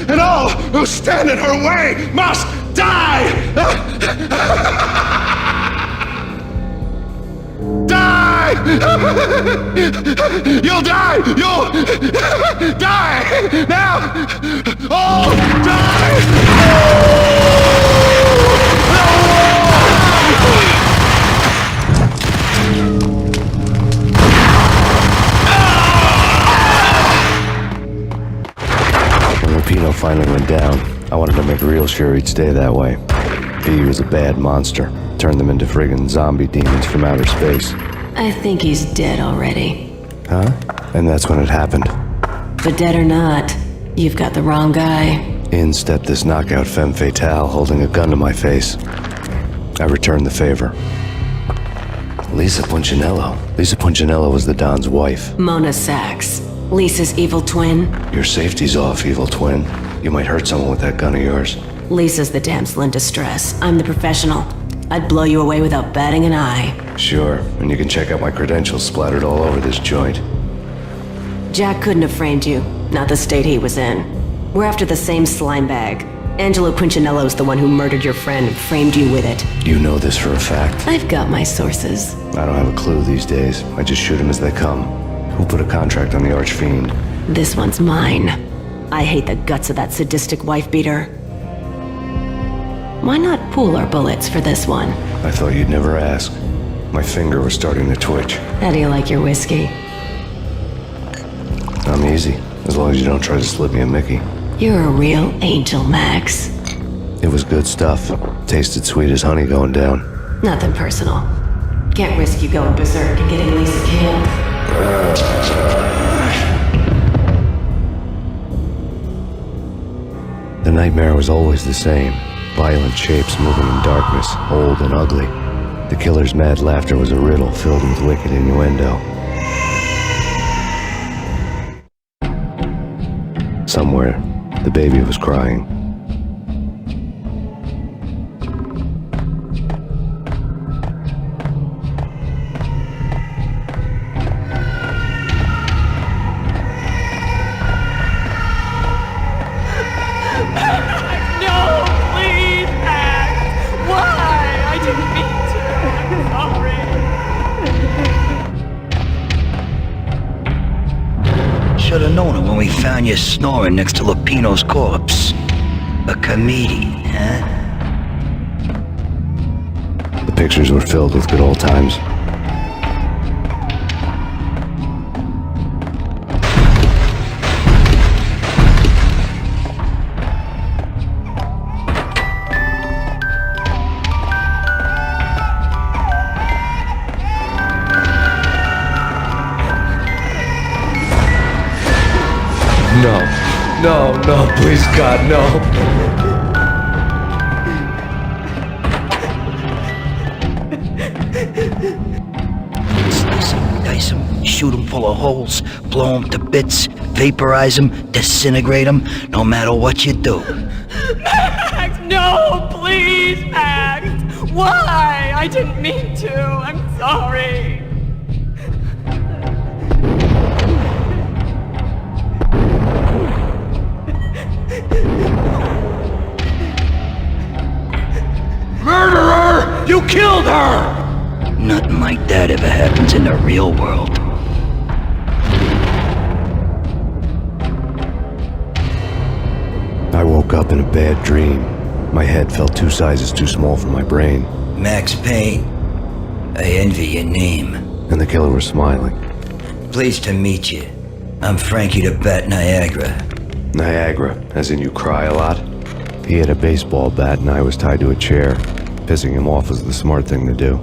and all who stand in her way must die! Die! You'll die! You'll die! Now! Oh! Die! When Lupino finally went down, I wanted to make real sure he'd stay that way. He was a bad monster. Turned them into friggin' zombie demons from outer space. I think he's dead already. Huh? And that's when it happened. But dead or not, you've got the wrong guy. In stepped this knockout femme fatale holding a gun to my face. I returned the favor. Lisa Punchinello. Lisa Punchinello was the Don's wife. Mona Sachs. Lisa's evil twin. Your safety's off, evil twin. You might hurt someone with that gun of yours. Lisa's the damsel in distress. I'm the professional. I'd blow you away without batting an eye. Sure, and you can check out my credentials splattered all over this joint. Jack couldn't have framed you. Not the state he was in. We're after the same slime bag. Angelo Punchinello's the one who murdered your friend and framed you with it. You know this for a fact. I've got my sources. I don't have a clue these days. I just shoot them as they come. Who put a contract on the Archfiend? This one's mine. I hate the guts of that sadistic wife-beater. Why not pool our bullets for this one? I thought you'd never ask. My finger was starting to twitch. How do you like your whiskey? I'm easy, as long as you don't try to slip me a Mickey. You're a real angel, Max. It was good stuff. Tasted sweet as honey going down. Nothing personal. Can't risk you going berserk and getting Lisa killed. The nightmare was always the same. Violent shapes moving in darkness, old and ugly. The killer's mad laughter was a riddle filled with wicked innuendo. Somewhere, the baby was crying. Should've known it when we found you snoring next to Lupino's corpse. A comedian, huh? The pictures were filled with good old times. No. No, no, please, God, no. Slice him, dice him, shoot him full of holes, blow him to bits, vaporize him, disintegrate him, no matter what you do. Max, no, please, Max. Why? I didn't mean to. I'm sorry. Murderer! You killed her! Nothing like that ever happens in the real world. I woke up in a bad dream. My head felt 2 sizes too small for my brain. Max Payne. I envy your name. And the killer was smiling. Pleased to meet you. I'm Frankie the Bat Niagara. Niagara, as in you cry a lot? He had a baseball bat and I was tied to a chair. Pissing him off was the smart thing to do.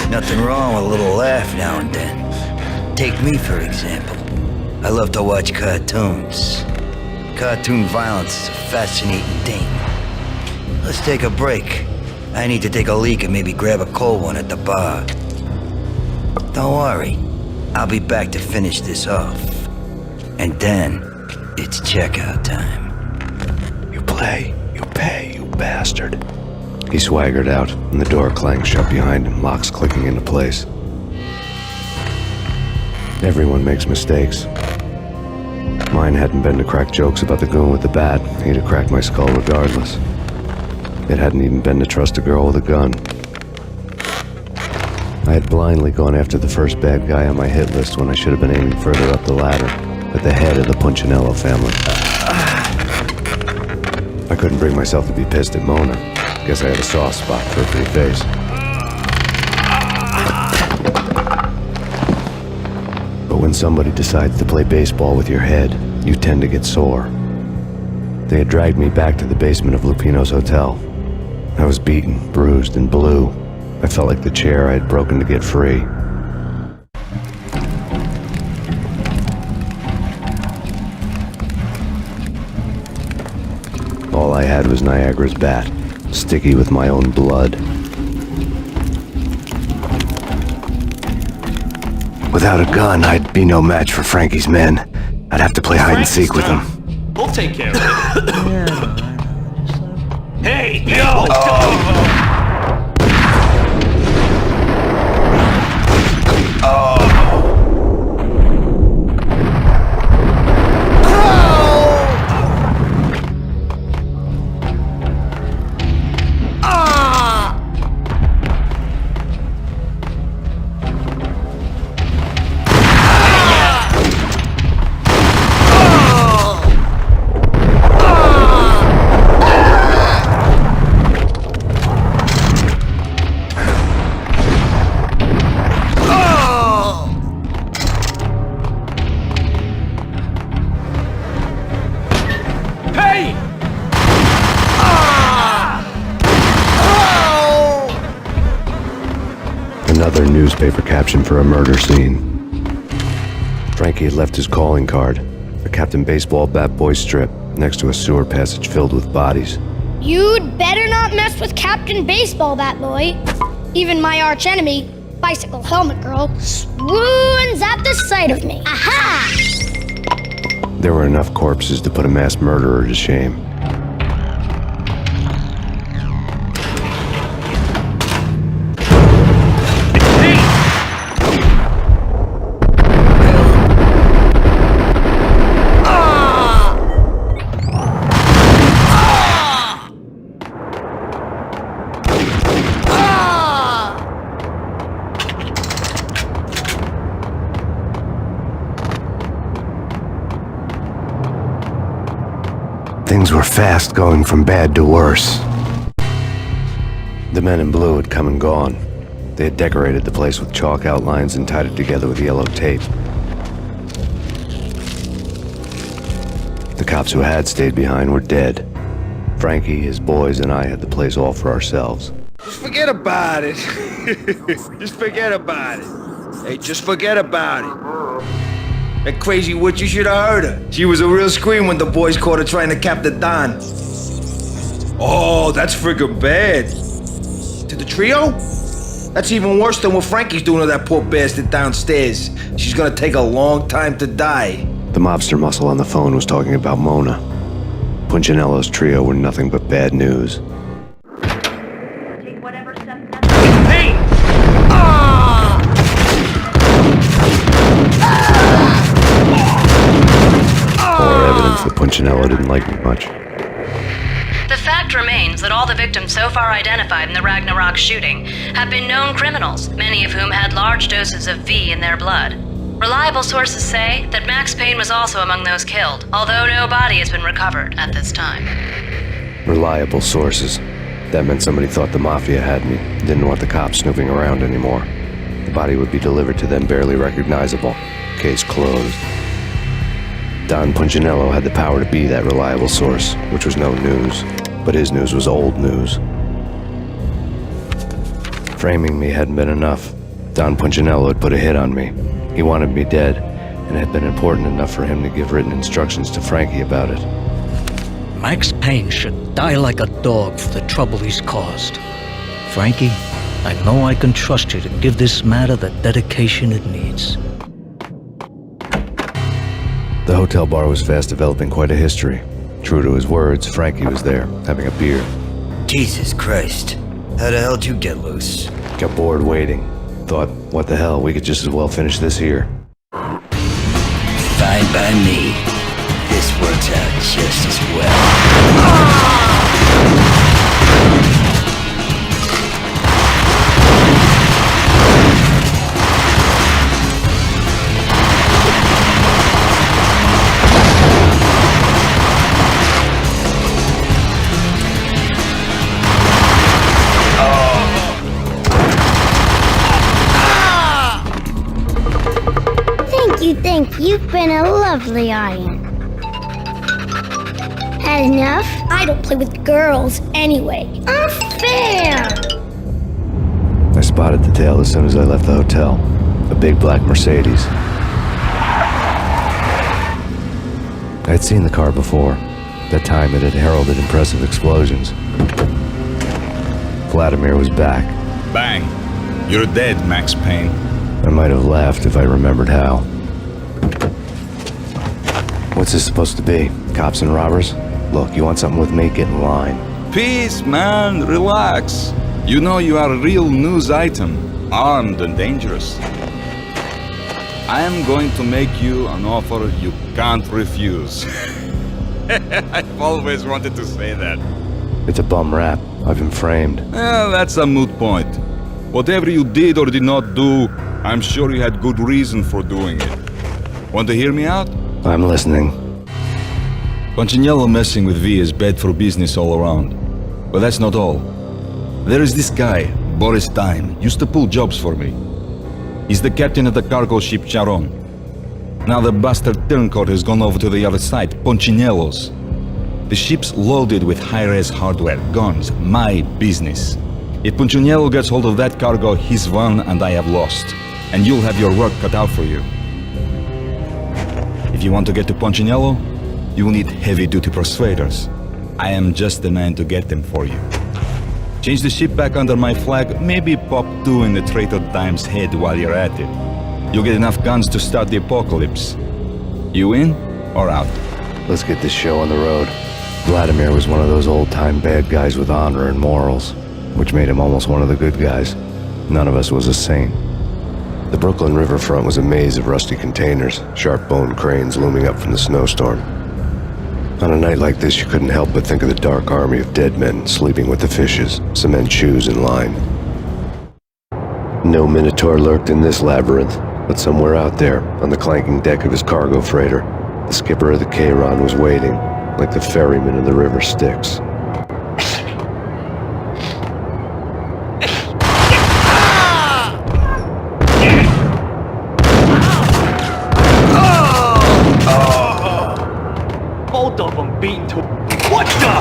Nothing wrong with a little laugh now and then. Take me, for example. I love to watch cartoons. Cartoon violence is a fascinating thing. Let's take a break. I need to take a leak and maybe grab a cold one at the bar. Don't worry. I'll be back to finish this off. And then, it's checkout time. You play, you pay, you bastard. He swaggered out, and the door clanged shut behind him, locks clicking into place. Everyone makes mistakes. Mine hadn't been to crack jokes about the goon with the bat. He'd have cracked my skull regardless. It hadn't even been to trust a girl with a gun. I had blindly gone after the first bad guy on my hit list when I should have been aiming further up the ladder, at the head of the Punchinello family. I couldn't bring myself to be pissed at Mona. Guess I had a soft spot for her pretty face. But when somebody decides to play baseball with your head, you tend to get sore. They had dragged me back to the basement of Lupino's hotel. I was beaten, bruised, and blue. I felt like the chair I had broken to get free. All I had was Niagara's bat, sticky with my own blood. Without a gun, I'd be no match for Frankie's men. I'd have to play hide and seek with them. We'll take care of it. Hey, yo! Another newspaper caption for a murder scene. Frankie had left his calling card, a Captain Baseball Bat Boy strip, next to a sewer passage filled with bodies. You'd better not mess with Captain Baseball Bat Boy. Even my arch enemy, Bicycle Helmet Girl, swoons at the sight of me. Aha! There were enough corpses to put a mass murderer to shame. Things were fast going from bad to worse. The men in blue had come and gone. They had decorated the place with chalk outlines and tied it together with yellow tape. The cops who had stayed behind were dead. Frankie, his boys, and I had the place all for ourselves. Just forget about it. Just forget about it. Hey, just forget about it. That crazy witch, you should have heard her. She was a real scream when the boys caught her trying to cap the Don. Oh, that's friggin' bad. To the trio? That's even worse than what Frankie's doing to that poor bastard downstairs. She's gonna take a long time to die. The mobster muscle on the phone was talking about Mona. Punchinello's trio were nothing but bad news. Payne! More evidence that Punchinello didn't like me much. The fact remains that all the victims so far identified in the Ragnarok shooting have been known criminals, many of whom had large doses of V in their blood. Reliable sources say that Max Payne was also among those killed, although no body has been recovered at this time. Reliable sources. That meant somebody thought the Mafia had me, didn't want the cops snooping around anymore. The body would be delivered to them barely recognizable. Case closed. Don Punchinello had the power to be that reliable source, which was no news, but his news was old news. Framing me hadn't been enough. Don Punchinello had put a hit on me. He wanted me dead, and it had been important enough for him to give written instructions to Frankie about it. Max Payne should die like a dog for the trouble he's caused. Frankie, I know I can trust you to give this matter the dedication it needs. The hotel bar was fast developing quite a history. True to his words, Frankie was there, having a beer. Jesus Christ. How the hell did you get loose? Got bored waiting. Thought, what the hell, we could just as well finish this here. Fine by me. This works out just as well. Thank you. You've been a lovely iron. Had enough? I don't play with girls anyway. Unfair! I spotted the tail as soon as I left the hotel. A big black Mercedes. I'd seen the car before. That time it had heralded impressive explosions. Vladimir was back. Bang! You're dead, Max Payne. I might have laughed if I remembered how. What's this supposed to be? Cops and robbers? Look, you want something with me? Get in line. Peace, man. Relax. You know you are a real news item. Armed and dangerous. I am going to make you an offer you can't refuse. I've always wanted to say that. It's a bum rap. I've been framed. Well, that's a moot point. Whatever you did or did not do, I'm sure you had good reason for doing it. Want to hear me out? I'm listening. Punchinello messing with V is bad for business all around. But that's not all. There is this guy, Boris Time, used to pull jobs for me. He's the captain of the cargo ship Charon. Now the bastard turncoat has gone over to the other side, Punchinello's. The ship's loaded with high-res hardware, guns, my business. If Punchinello gets hold of that cargo, he's won and I have lost. And you'll have your work cut out for you. If you want to get to Punchinello, you will need heavy-duty persuaders. I am just the man to get them for you. Change the ship back under my flag, maybe pop 2 in the traitor Time's head while you're at it. You'll get enough guns to start the apocalypse. You in or out? Let's get this show on the road. Vladimir was one of those old-time bad guys with honor and morals, which made him almost one of the good guys. None of us was a saint. The Brooklyn riverfront was a maze of rusty containers, sharp-boned cranes looming up from the snowstorm. On a night like this, you couldn't help but think of the dark army of dead men sleeping with the fishes, cement shoes in line. No Minotaur lurked in this labyrinth, but somewhere out there, on the clanking deck of his cargo freighter, the skipper of the Chiron was waiting, like the ferryman in the river Styx. Both of them beaten to... What the?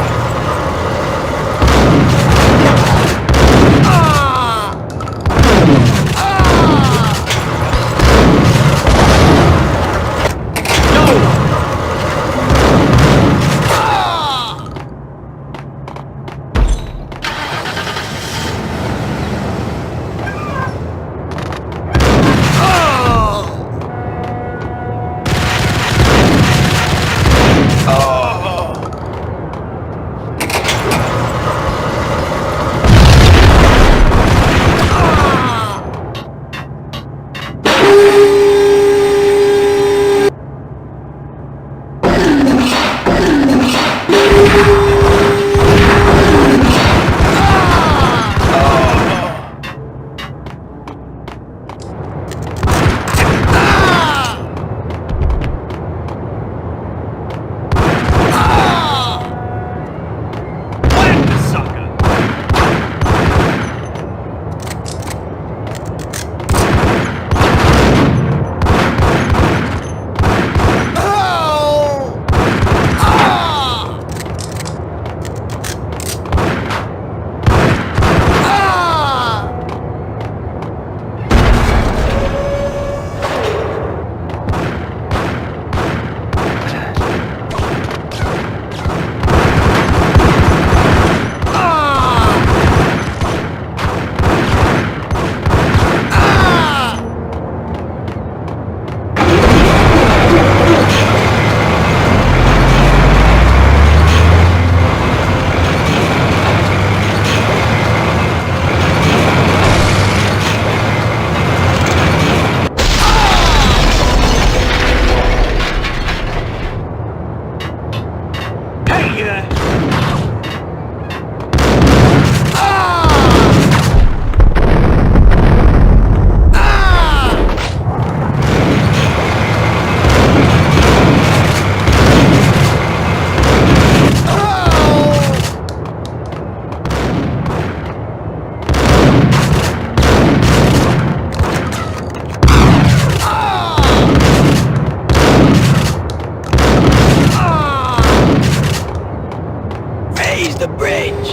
Raise the bridge!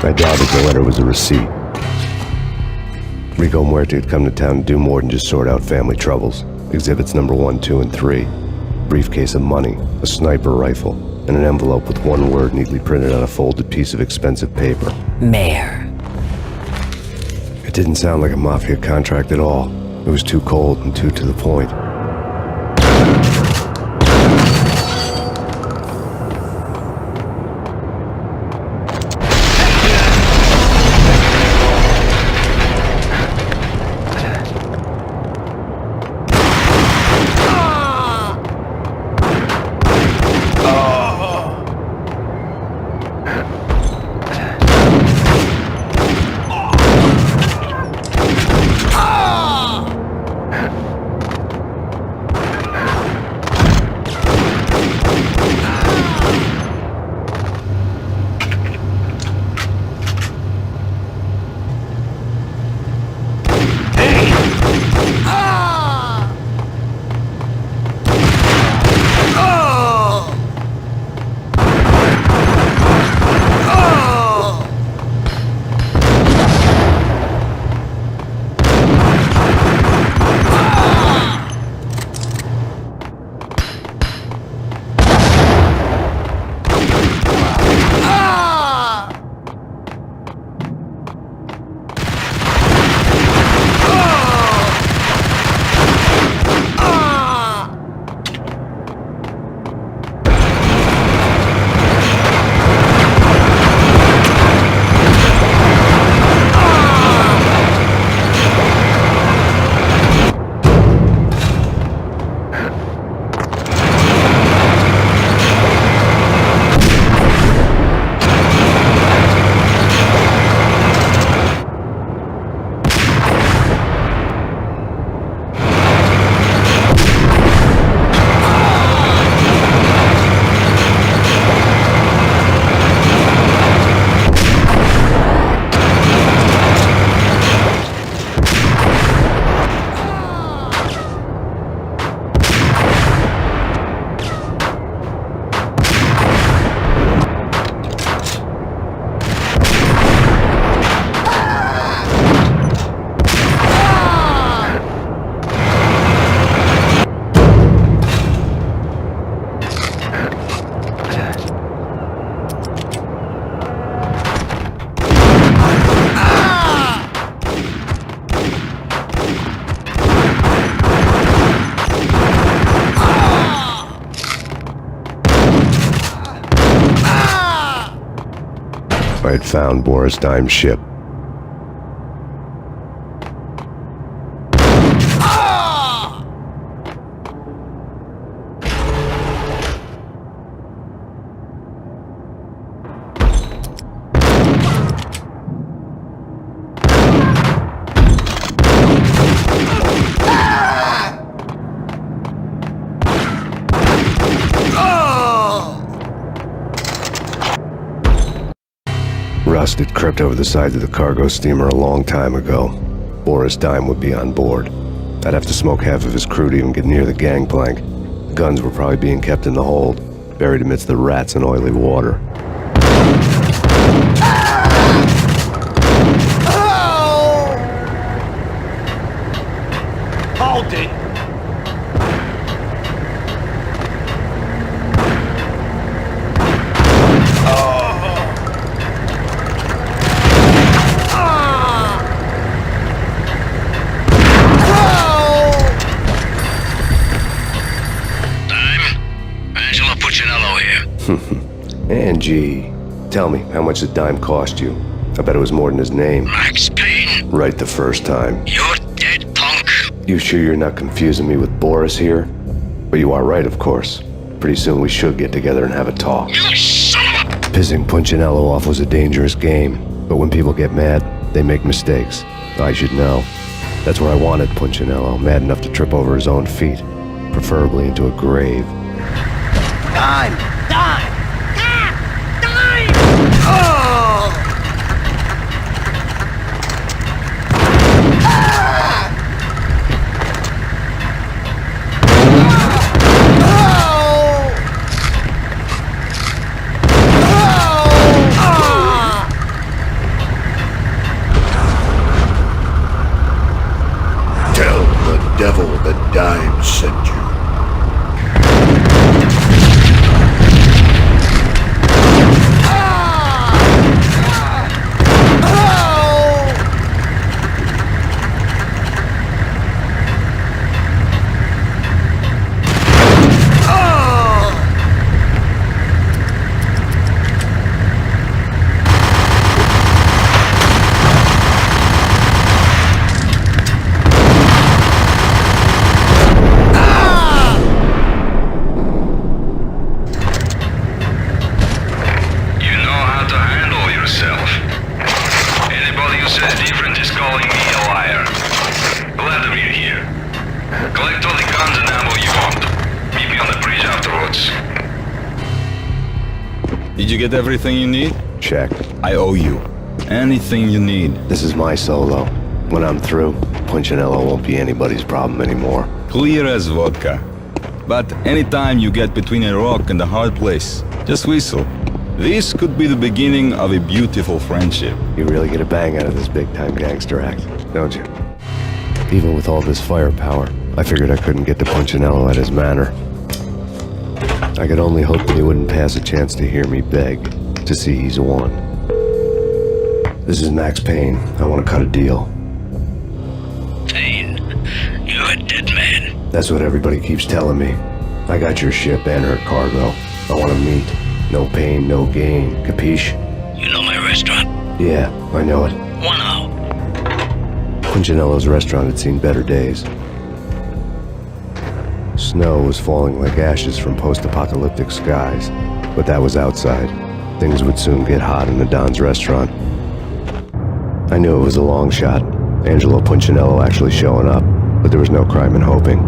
I doubted the letter was a receipt. Rico Muerte had come to town to do more than just sort out family troubles. Exhibits number 1, 2, and 3. Briefcase of money, a sniper rifle, and an envelope with one word neatly printed on a folded piece of expensive paper. Mayor. It didn't sound like a mafia contract at all. It was too cold and too to the point. I had found Boris Dime's ship. Rust had crept over the sides of the cargo steamer a long time ago. Boris Dime would be on board. I'd have to smoke half of his crew to even get near the gangplank. The guns were probably being kept in the hold, buried amidst the rats and oily water. Hold it! Angie, tell me, how much did Dime cost you? I bet it was more than his name. Max Payne, Right the first time. you're dead, punk. You sure you're not confusing me with Boris here? But you are right, of course. Pretty soon we should get together and have a talk. You son of a... Pissing Punchinello off was a dangerous game, but when people get mad, they make mistakes. I should know. That's where I wanted Punchinello, mad enough to trip over his own feet, preferably into a grave. Dime! Dime! Dime! Oh! Tell the devil that Dime sent you. Did you get everything you need? Check. I owe you. Anything you need. This is my solo. When I'm through, Punchinello won't be anybody's problem anymore. Clear as vodka. But anytime you get between a rock and a hard place, just whistle. This could be the beginning of a beautiful friendship. You really get a bang out of this big-time gangster act, don't you? Even with all this firepower, I figured I couldn't get to Punchinello at his manor. I could only hope that he wouldn't pass a chance to hear me beg, to see he's won. This is Max Payne. I want to cut a deal. Payne, you're a dead man. That's what everybody keeps telling me. I got your ship and her cargo. I want to meet. No pain, no gain. Capiche? You know my restaurant? Yeah, I know it. 1-0. Punchinello's restaurant had seen better days. Snow was falling like ashes from post-apocalyptic skies, but that was outside. Things would soon get hot in the Don's restaurant. I knew it was a long shot, Angelo Punchinello actually showing up, but there was no crime in hoping.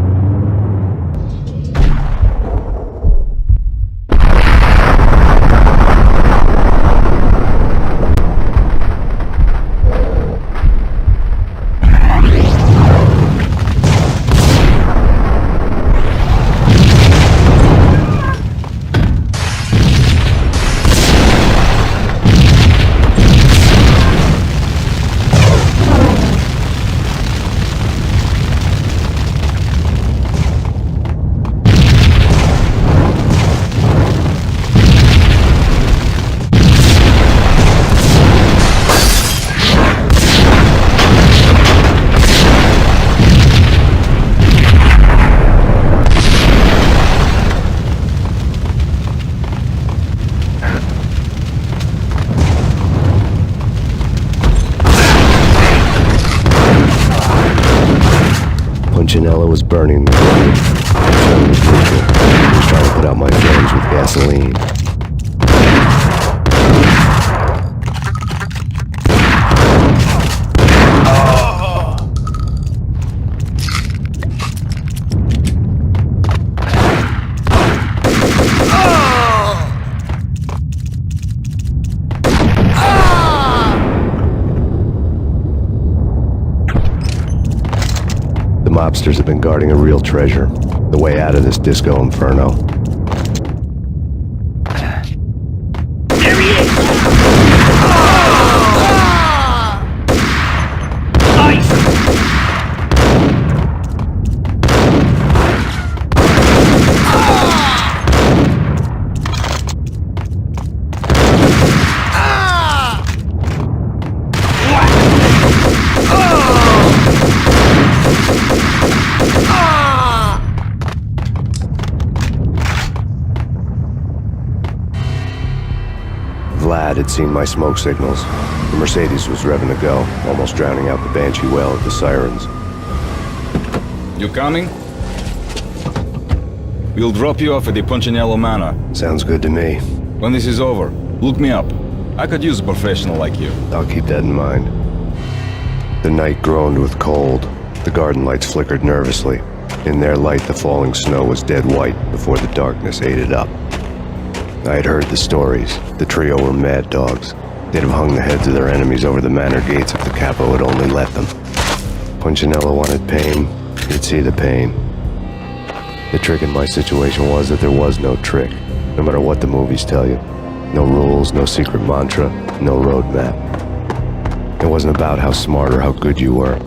Punchinello was burning the grave. Turning the neutral. He was trying to put out my flames with gasoline. The mobsters have been guarding a real treasure, the way out of this disco inferno. There he is! lad had seen my smoke signals. The Mercedes was revving to go, almost drowning out the banshee wail of the sirens. You coming? We'll drop you off at the Punchinello Manor. Sounds good to me. When this is over, look me up. I could use a professional like you. I'll keep that in mind. The night groaned with cold. The garden lights flickered nervously. In their light, the falling snow was dead white before the darkness ate it up. I had heard the stories. The trio were mad dogs. They'd have hung the heads of their enemies over the manor gates if the capo had only let them. Punchinello wanted Payne. He'd see the pain. The trick in my situation was that there was no trick, no matter what the movies tell you. No rules, no secret mantra, no roadmap. It wasn't about how smart or how good you were.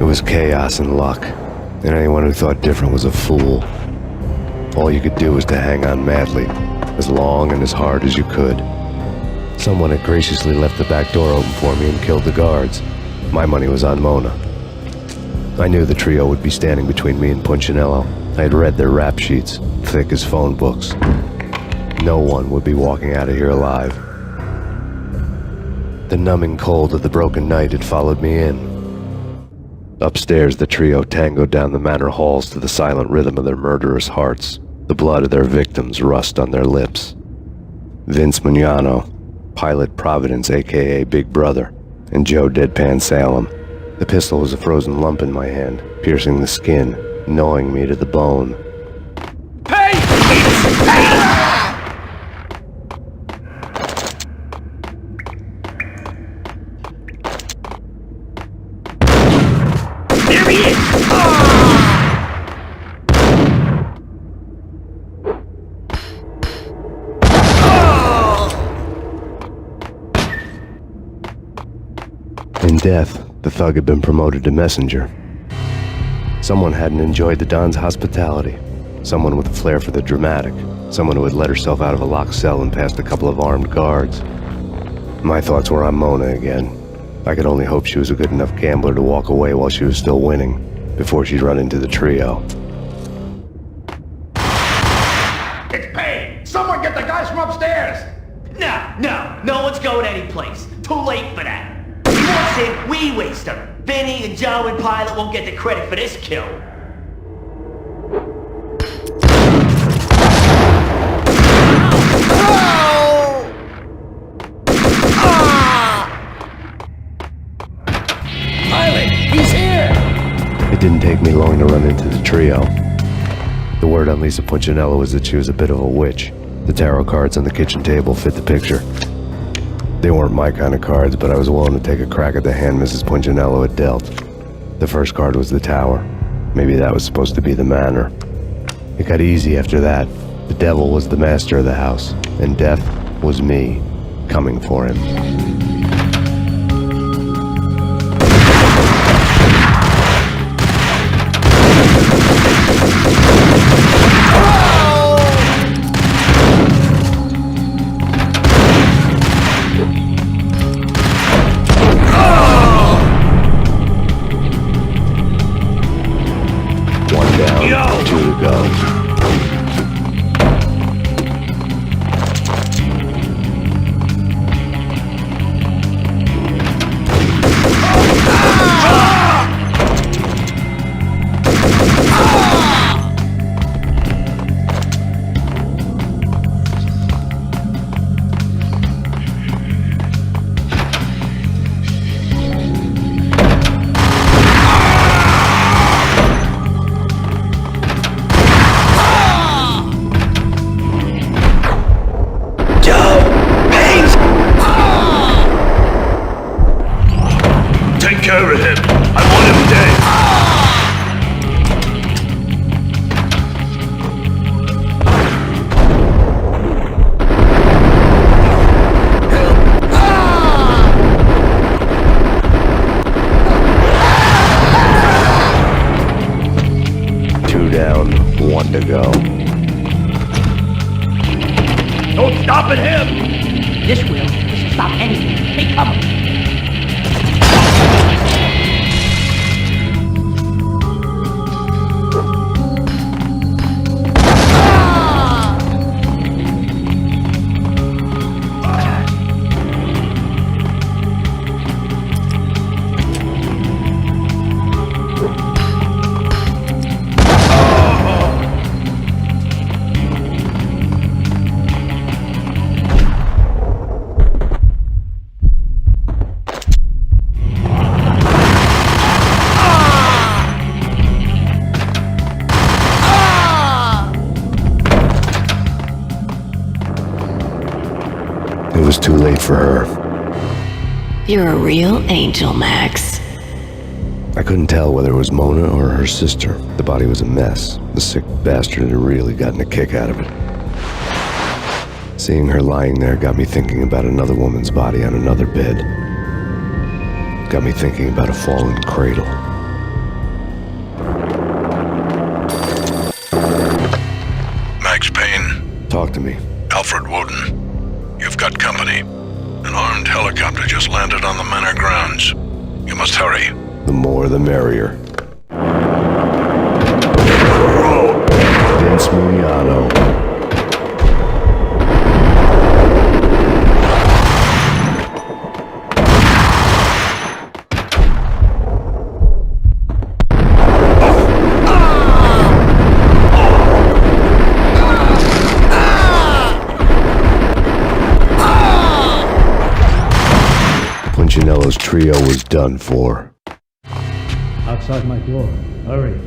It was chaos and luck, and anyone who thought different was a fool. All you could do was to hang on madly, as long and as hard as you could. Someone had graciously left the back door open for me and killed the guards. My money was on Mona. I knew the trio would be standing between me and Punchinello. I had read their rap sheets, thick as phone books. No one would be walking out of here alive. The numbing cold of the broken night had followed me in. Upstairs, the trio tangoed down the manor halls to the silent rhythm of their murderous hearts. The blood of their victims rust on their lips. Vince Mugnano, Pilot Providence, a.k.a. Big Brother, and Joe Deadpan Salem. The pistol was a frozen lump in my hand, piercing the skin, gnawing me to the bone. There he is! In death, the thug had been promoted to messenger. Someone hadn't enjoyed the Don's hospitality. Someone with a flair for the dramatic. Someone who had let herself out of a locked cell and passed a couple of armed guards. My thoughts were on Mona again. I could only hope she was a good enough gambler to walk away while she was still winning, before she'd run into the trio. It's Payne! Someone get the guys from upstairs! No one's going anyplace. Too late for that. He wants it, we waste her. Vinny and Joe and Pilot won't get the credit for this kill. Pilot, he's here! It didn't take me long to run into the trio. The word on Lisa Punchinello was that she was a bit of a witch. The tarot cards on the kitchen table fit the picture. They weren't my kind of cards, but I was willing to take a crack at the hand Mrs. Punchinello had dealt. The first card was the tower. Maybe that was supposed to be the manor. It got easy after that. The devil was the master of the house, and death was me, coming for him. To go. No stopping him! This will stop anything. Take cover. was too late for her. You're a real angel, Max. I couldn't tell whether it was Mona or her sister. The body was a mess. The sick bastard had really gotten a kick out of it. Seeing her lying there got me thinking about another woman's body on another bed. Got me thinking about a fallen cradle. Max Payne. Talk to me. Alfred Woden. You've got company. An armed helicopter just landed on the manor grounds. You must hurry. The more the merrier. Vince Mugnano. Punchinello's trio was done for. Outside my door. Hurry.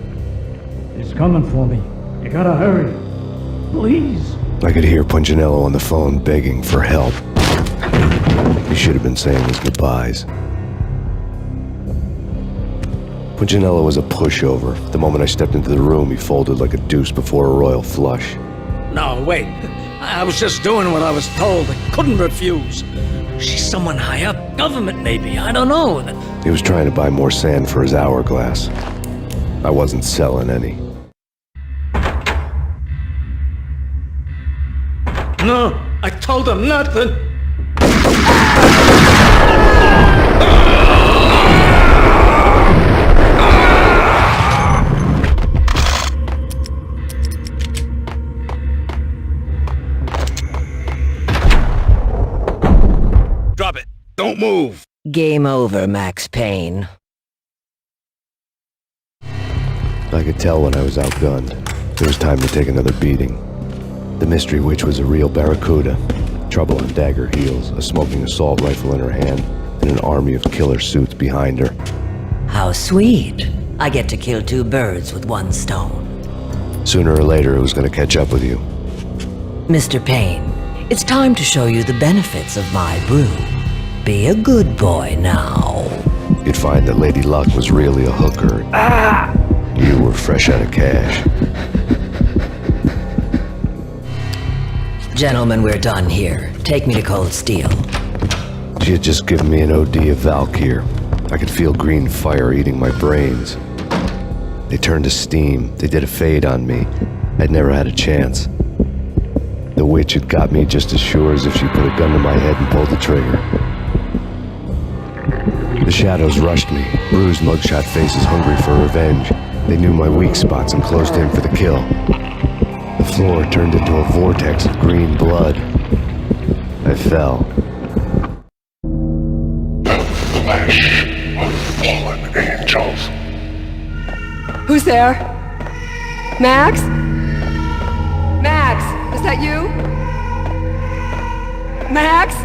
He's coming for me. You gotta hurry. Please. I could hear Punchinello on the phone begging for help. He should have been saying his goodbyes. Punchinello was a pushover. The moment I stepped into the room, he folded like a deuce before a royal flush. No, wait. I was just doing what I was told. I couldn't refuse. She's someone high up. Government, maybe. I don't know. He was trying to buy more sand for his hourglass. I wasn't selling any. No, I told him nothing. Drop it. Don't move. Game over, Max Payne. I could tell when I was outgunned. It was time to take another beating. The mystery witch was a real barracuda. Trouble on dagger heels, a smoking assault rifle in her hand, and an army of killer suits behind her. How sweet. I get to kill two birds with one stone. Sooner or later, it was going to catch up with you. Mr. Payne, it's time to show you the benefits of my brew. Be a good boy now. You'd find that Lady Luck was really a hooker. You were fresh out of cash. Gentlemen, we're done here. Take me to Cold Steel. She had just given me an OD of Valkyr. I could feel green fire eating my brains. They turned to steam. They did a fade on me. I'd never had a chance. The witch had got me just as sure as if she put a gun to my head and pulled the trigger. The shadows rushed me, bruised mugshot faces hungry for revenge. They knew my weak spots and closed in for the kill. The floor turned into a vortex of green blood. I fell. The flesh of fallen angels. Who's there? Max? Max, is that you? Max?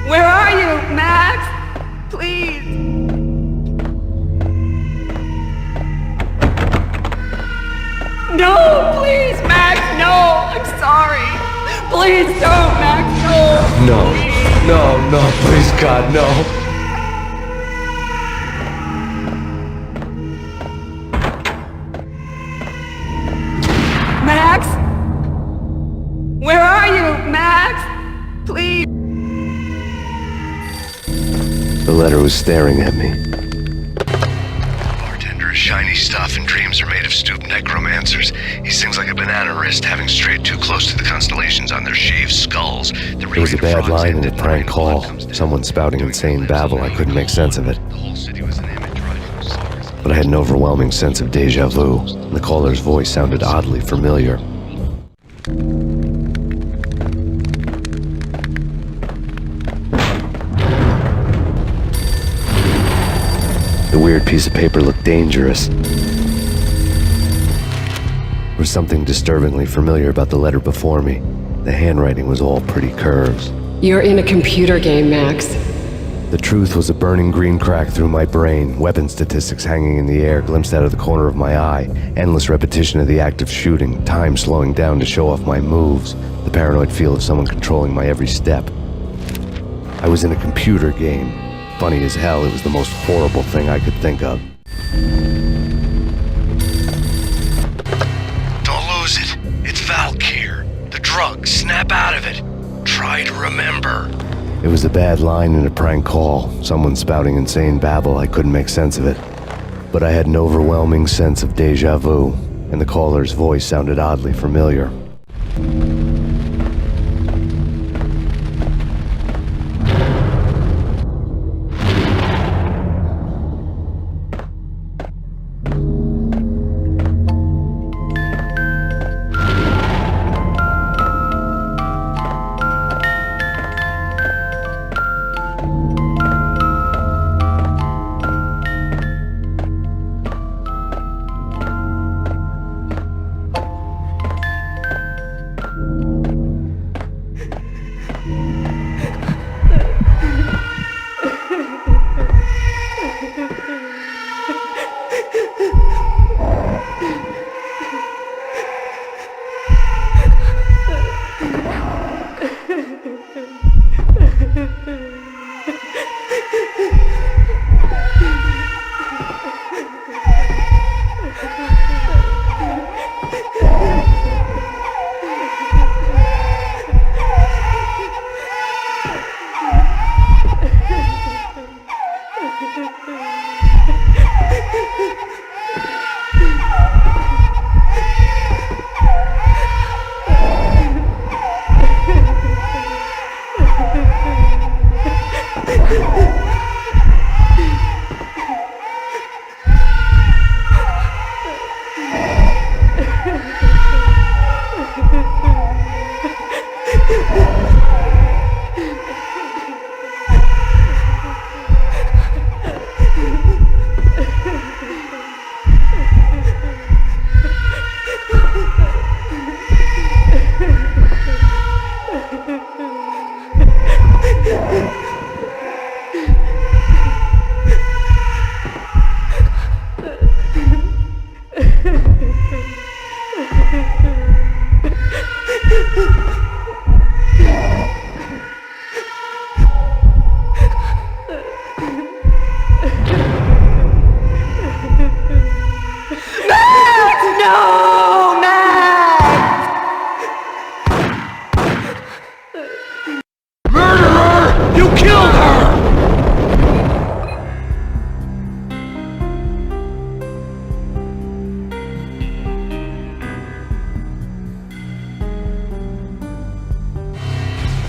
Where are you, Max? Please. No, please, Max, no. I'm sorry. Please don't, Max, no. No, please God, no. Max? Where are you, Max? Please. The letter was staring at me. Bartender is shiny stuff and dreams are made of stooped necromancers. He sings like a banana wrist, having strayed too close to the constellations on their shaved skulls. It was a bad line and a prank call. Someone spouting insane babble. I couldn't make sense of it. But I had an overwhelming sense of deja vu. The caller's voice sounded oddly familiar. The weird piece of paper looked dangerous. There was something disturbingly familiar about the letter before me. The handwriting was all pretty curves. You're in a computer game, Max. The truth was a burning green crack through my brain, weapon statistics hanging in the air, glimpsed out of the corner of my eye, endless repetition of the act of shooting, time slowing down to show off my moves, the paranoid feel of someone controlling my every step. I was in a computer game. Funny as hell, it was the most horrible thing I could think of. Don't lose it. It's Valkyr. The drug. Snap out of it. Try to remember. It was a bad line in a prank call, someone spouting insane babble. I couldn't make sense of it. But I had an overwhelming sense of déjà vu, and the caller's voice sounded oddly familiar.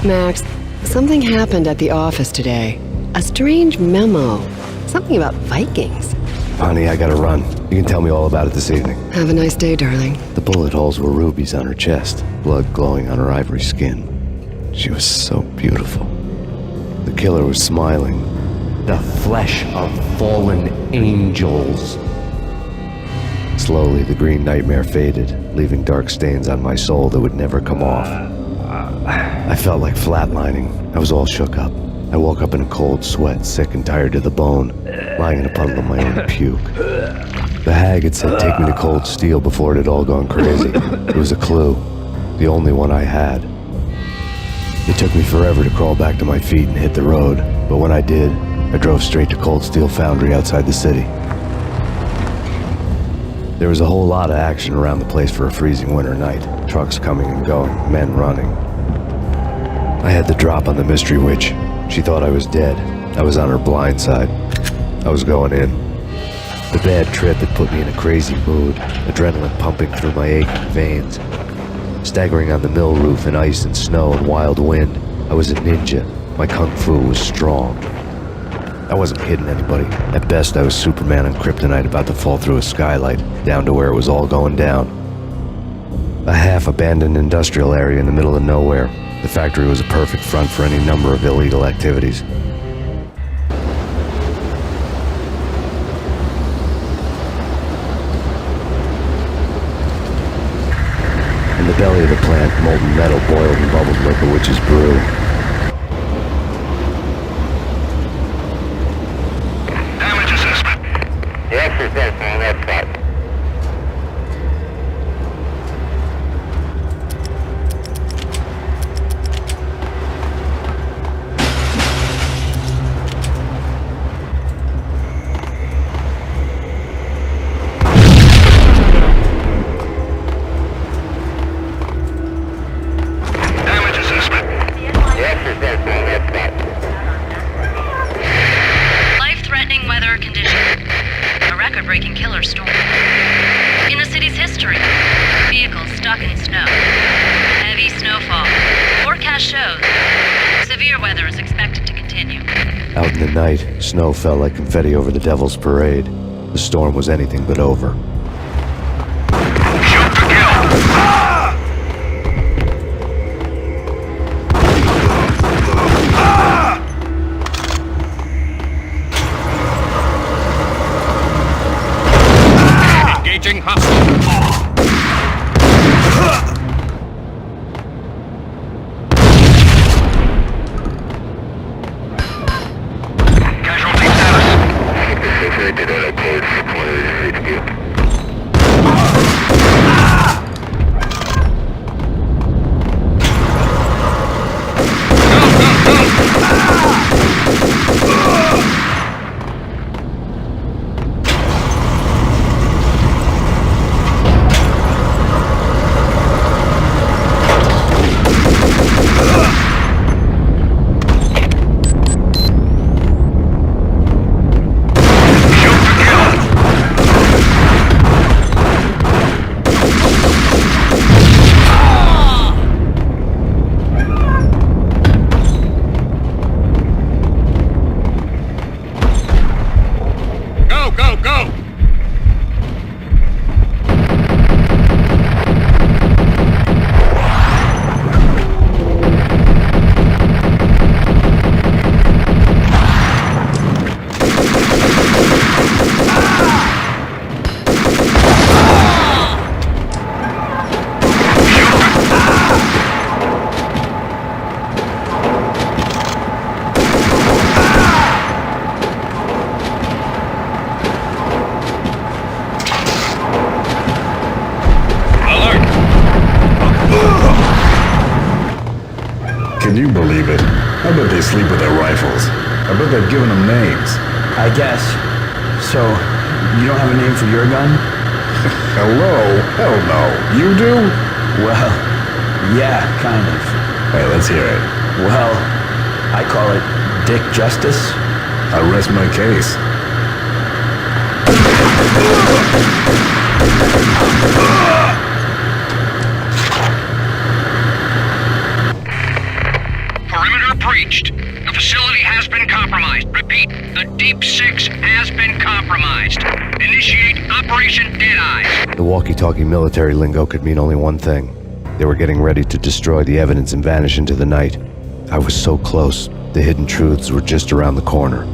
Max, something happened at the office today. A strange memo. Something about Vikings. Honey, I gotta run. You can tell me all about it this evening. Have a nice day, darling. The bullet holes were rubies on her chest, blood glowing on her ivory skin. She was so beautiful. The killer was smiling. The flesh of fallen angels. Slowly, the green nightmare faded, leaving dark stains on my soul that would never come off. I felt like flatlining. I was all shook up. I woke up in a cold sweat, sick and tired to the bone, lying in a puddle of my own puke. The hag had said take me to Cold Steel before it had all gone crazy. It was a clue, the only one I had. It took me forever to crawl back to my feet and hit the road, but when I did, I drove straight to Cold Steel Foundry outside the city. There was a whole lot of action around the place for a freezing winter night. Trucks coming and going, men running. I had the drop on the mystery witch. She thought I was dead. I was on her blind side. I was going in. The bad trip had put me in a crazy mood, adrenaline pumping through my aching veins. Staggering on the mill roof in ice and snow and wild wind, I was a ninja. My kung fu was strong. I wasn't kidding anybody. At best, I was Superman on Kryptonite about to fall through a skylight, down to where it was all going down. A half-abandoned industrial area in the middle of nowhere. The factory was a perfect front for any number of illegal activities. In the belly of the plant, molten metal boiled and bubbled like a witch's brew. In the night, snow fell like confetti over the Devil's Parade. The storm was anything but over. Shoot to kill! Engaging hostile. Can you believe it? I bet they sleep with their rifles. I bet they've given them names. I guess. So, you don't have a name for your gun? Hello? Hell no. You do? Well, yeah, kind of. Hey, let's hear it. Well, I call it Dick Justice. I rest my case. Perimeter breached. The facility has been compromised. Repeat, the Deep Six has been compromised. Initiate Operation Deadeye. The walkie-talkie military lingo could mean only one thing. They were getting ready to destroy the evidence and vanish into the night. I was so close. The hidden truths were just around the corner.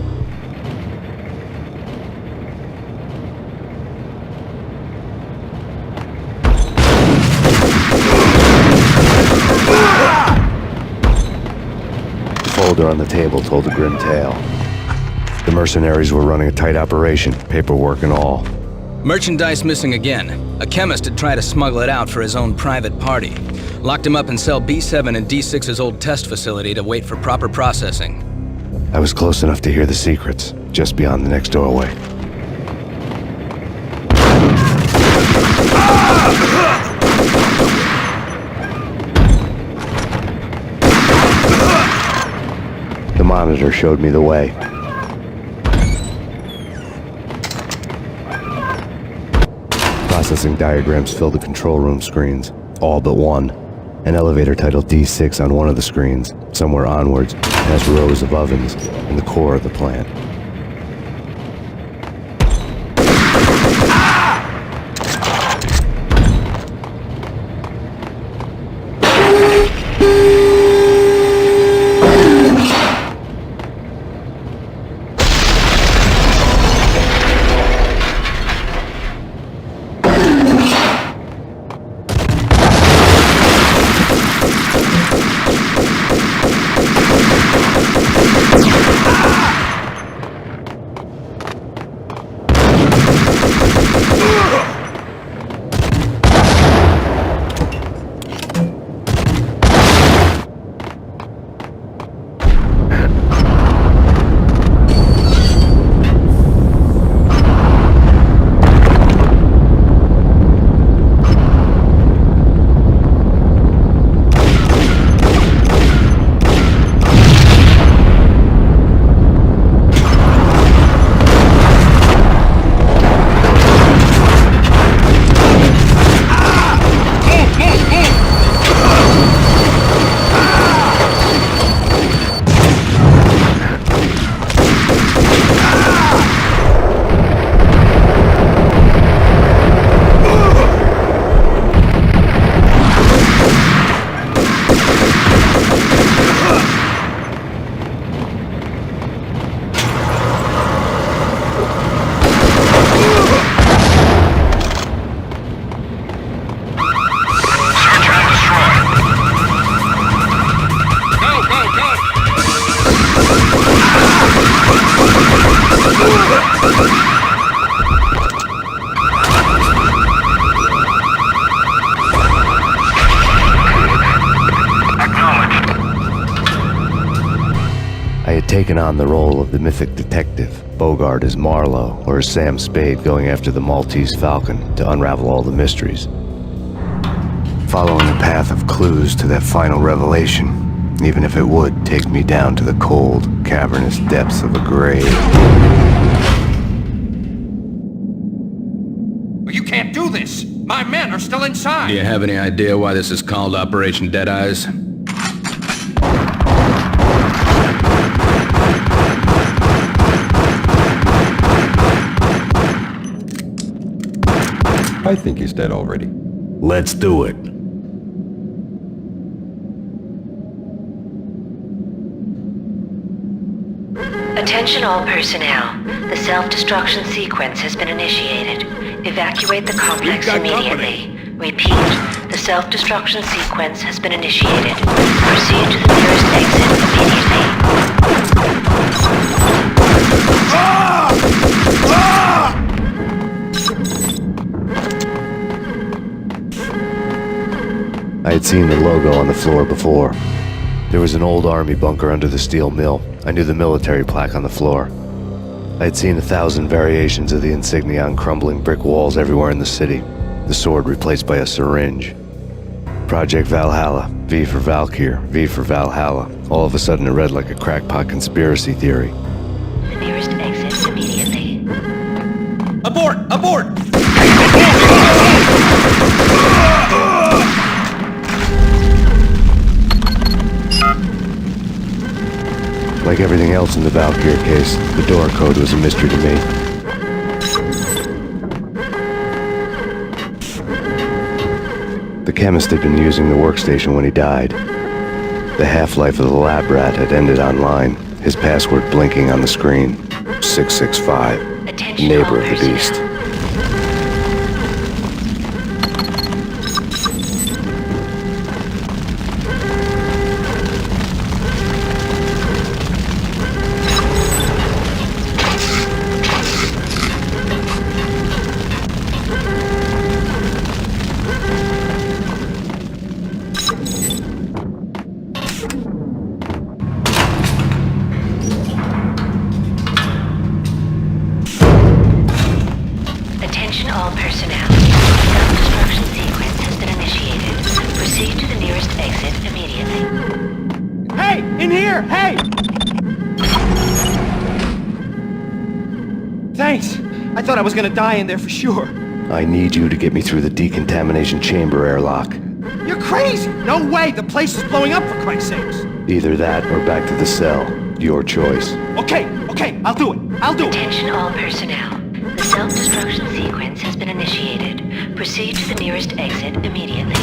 The folder on the table told a grim tale. The mercenaries were running a tight operation, paperwork and all. Merchandise missing again. A chemist had tried to smuggle it out for his own private party. Locked him up in cell B7 in D6's old test facility to wait for proper processing. I was close enough to hear the secrets, just beyond the next doorway. The monitor showed me the way. Processing diagrams filled the control room screens, all but one. An elevator titled D6 on one of the screens, somewhere onwards, past rows of ovens, in the core of the plant. I had taken on the role of the mythic detective, Bogart as Marlowe, or as Sam Spade going after the Maltese Falcon to unravel all the mysteries. Following the path of clues to that final revelation, even if it would take me down to the cold, cavernous depths of a grave. You can't do this! My men are still inside! Do you have any idea why this is called Operation Dead Eyes? I think he's dead already. Let's do it. Attention all personnel. The self-destruction sequence has been initiated. Evacuate the complex immediately. Repeat, the self-destruction sequence has been initiated. Proceed to the nearest exit immediately. I had seen the logo on the floor before. There was an old army bunker under the steel mill. I knew the military plaque on the floor. I had seen 1,000 variations of the insignia on crumbling brick walls everywhere in the city. The sword replaced by a syringe. Project Valhalla, V for Valkyr, V for Valhalla. All of a sudden it read like a crackpot conspiracy theory. The nearest exit immediately. Abort! Abort! Like everything else in the Valkyr case, the door code was a mystery to me. The chemist had been using the workstation when he died. The half-life of the lab rat had ended online, his password blinking on the screen. 665, neighbor of the beast. Attention all personnel. Self-destruction sequence has been initiated. Proceed to the nearest exit immediately. Hey! In here! Hey! Thanks. I thought I was gonna die in there for sure. I need you to get me through the decontamination chamber airlock. You're crazy! No way! The place is blowing up, for Christ's sakes! Either that or back to the cell. Your choice. Okay, I'll do it. Attention all personnel. The self-destruction sequence has been initiated. Proceed to the nearest exit immediately.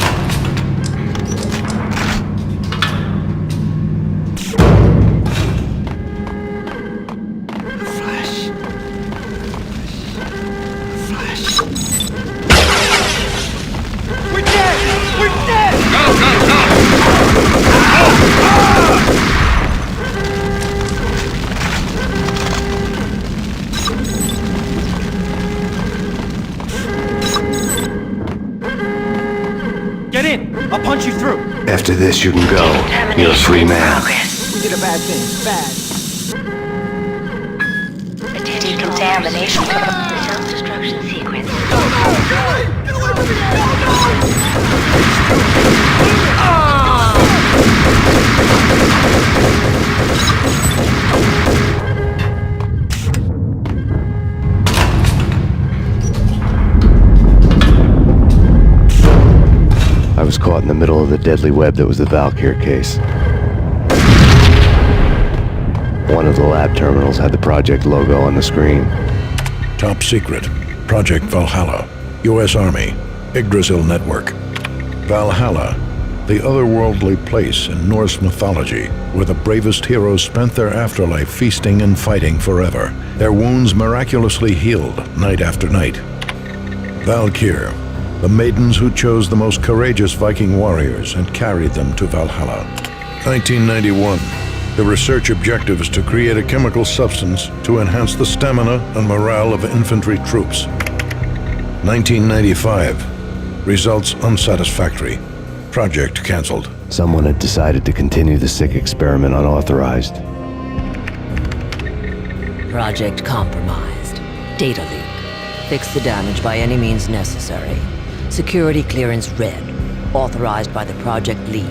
We're dead! We're dead! Go, go, go! Get in! I'll punch you through! After this, you can go. You're a free man. We did a bad thing. Bad. Decontamination. The self-destruction sequence. I was caught in the middle of the deadly web that was the Valkyr case. One of the lab terminals had the project logo on the screen. Top secret. Project Valhalla. U.S. Army. Yggdrasil Network. Valhalla, the otherworldly place in Norse mythology where the bravest heroes spent their afterlife feasting and fighting forever, their wounds miraculously healed night after night. Valkyr, the maidens who chose the most courageous Viking warriors and carried them to Valhalla. 1991. The research objective is to create a chemical substance to enhance the stamina and morale of infantry troops. 1995. Results unsatisfactory. Project cancelled. Someone had decided to continue the sick experiment unauthorized. Project compromised. Data leak. Fix the damage by any means necessary. Security clearance red. Authorized by the project lead.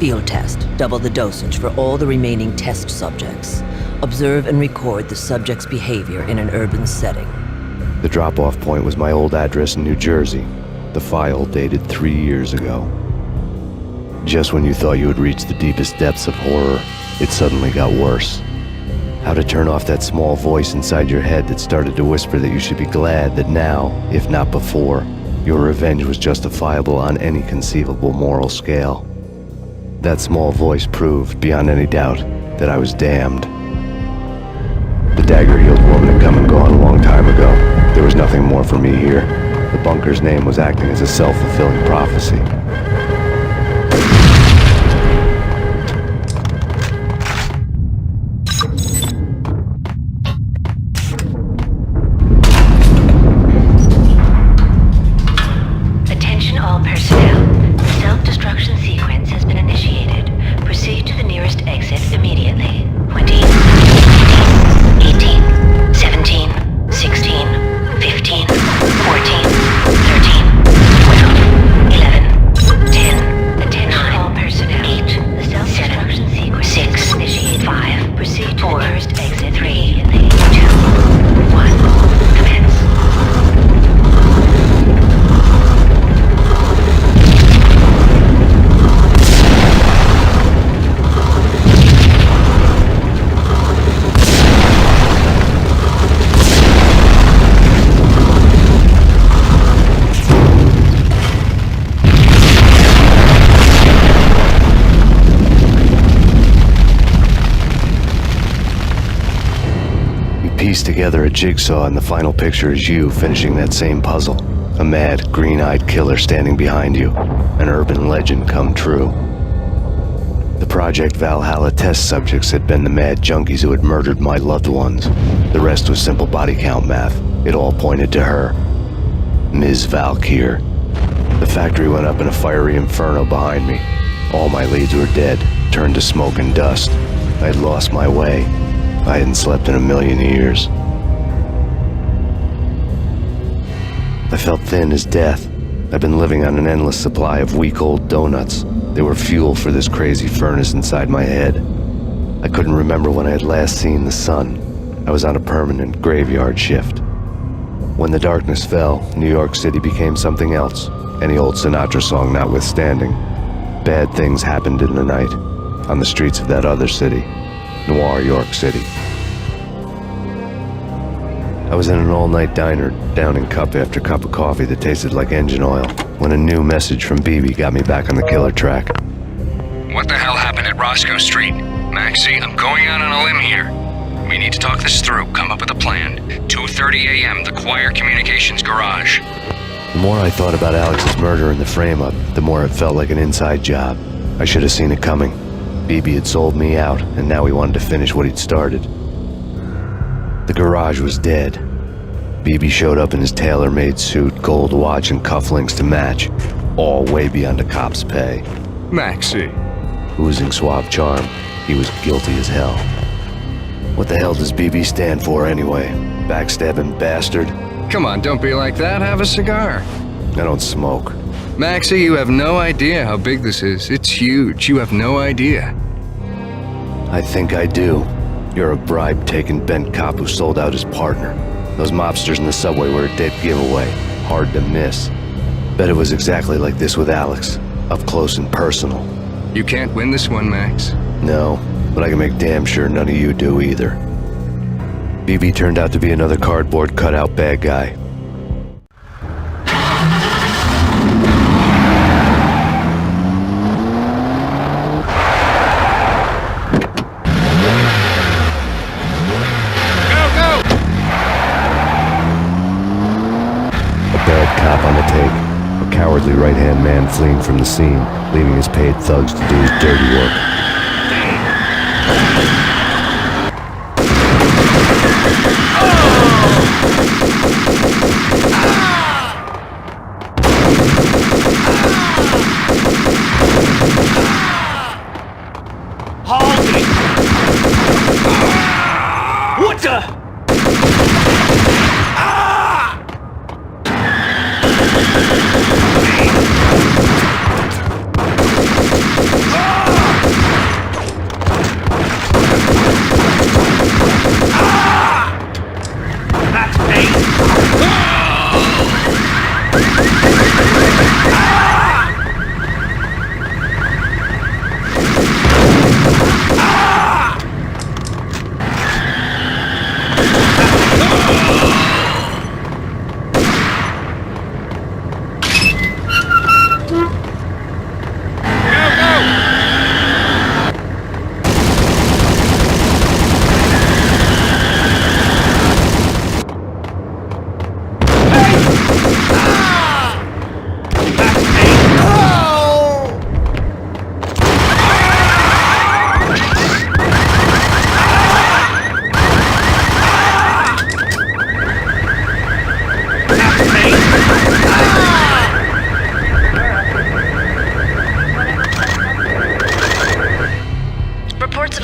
Field test. Double the dosage for all the remaining test subjects. Observe and record the subject's behavior in an urban setting. The drop-off point was my old address in New Jersey. The file dated 3 years ago. Just when you thought you had reached the deepest depths of horror, it suddenly got worse. How to turn off that small voice inside your head that started to whisper that you should be glad that now, if not before, your revenge was justifiable on any conceivable moral scale. That small voice proved, beyond any doubt, that I was damned. The dagger-heeled woman had come and gone a long time ago. There was nothing more for me here. The bunker's name was acting as a self-fulfilling prophecy. Attention all personnel. The self-destruction sequence has been initiated. Proceed to the nearest exit immediately. 20, 18, 17, 16, 15, 14, 13, 12, 11, 10. Attention all personnel. 8. The self-destruction sequence 6. Initiate 5. Proceed to the nearest exit 3, 2, 1. Commence. Piece together a jigsaw, and the final picture is you finishing that same puzzle. A mad, green-eyed killer standing behind you. An urban legend come true. The Project Valhalla test subjects had been the mad junkies who had murdered my loved ones. The rest was simple body count math. It all pointed to her. Ms. Valkyr. The factory went up in a fiery inferno behind me. All my leads were dead, turned to smoke and dust. I'd lost my way. I hadn't slept in a million years. I felt thin as death. I'd been living on an endless supply of week-old donuts. They were fuel for this crazy furnace inside my head. I couldn't remember when I had last seen the sun. I was on a permanent graveyard shift. When the darkness fell, New York City became something else, any old Sinatra song notwithstanding. Bad things happened in the night, on the streets of that other city. Noir York City. I was in an all-night diner, downing cup after cup of coffee that tasted like engine oil, when a new message from BB got me back on the killer track. What the hell happened at Roscoe Street? Maxie, I'm going out on a limb here. We need to talk this through, come up with a plan. 2:30 a.m., the Choir Communications Garage. The more I thought about Alex's murder and the frame-up, the more it felt like an inside job. I should have seen it coming. BB had sold me out, and now he wanted to finish what he'd started. The garage was dead. BB showed up in his tailor-made suit, gold watch, and cufflinks to match, all way beyond a cop's pay. Maxie. Oozing suave charm, he was guilty as hell. What the hell does BB stand for anyway? Backstabbing bastard? Come on, don't be like that. Have a cigar. I don't smoke. Maxie, you have no idea how big this is. It's huge. You have no idea. I think I do. You're a bribe-taking bent cop who sold out his partner. Those mobsters in the subway were a dead giveaway. Hard to miss. Bet it was exactly like this with Alex. Up close and personal. You can't win this one, Max. No, but I can make damn sure none of you do either. BB turned out to be another cardboard cutout bad guy. Cop on the take, a cowardly right-hand man fleeing from the scene, leaving his paid thugs to do his dirty work. Hold it! What the?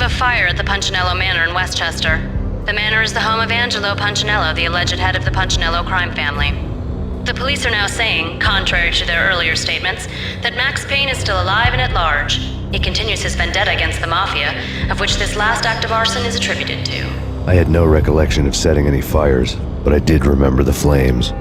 a fire at the Punchinello Manor in Westchester. The manor is the home of Angelo Punchinello, the alleged head of the Punchinello crime family. The police are now saying, contrary to their earlier statements, that Max Payne is still alive and at large. He continues his vendetta against the Mafia, of which this last act of arson is attributed to. I had no recollection of setting any fires, but I did remember the flames.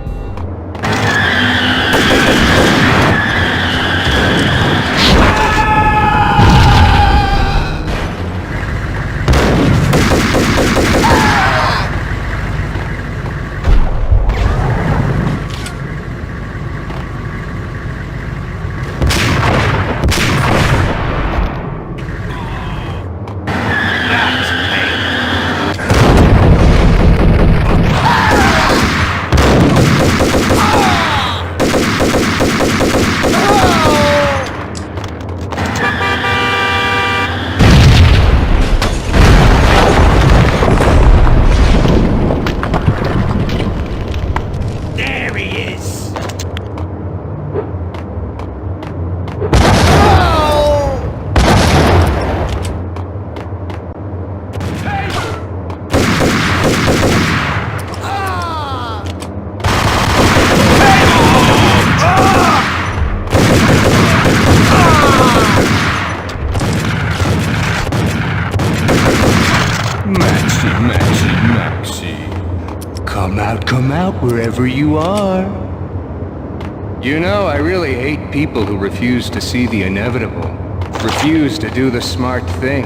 Come out wherever you are. You know, I really hate people who refuse to see the inevitable, refuse to do the smart thing.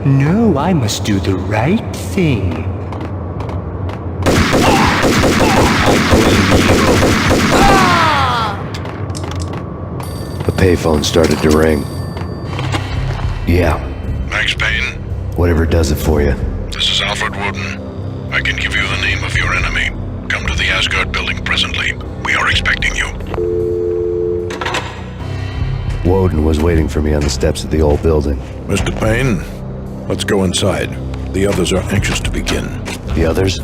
No, I must do the right thing. The payphone started to ring. Yeah. Max Payne? Whatever does it for you. This is Alfred Woden. I can give you the name of your enemy. Come to the Asgard building presently. We are expecting you. Woden was waiting for me on the steps of the old building. Mr. Payne, let's go inside. The others are anxious to begin. The others?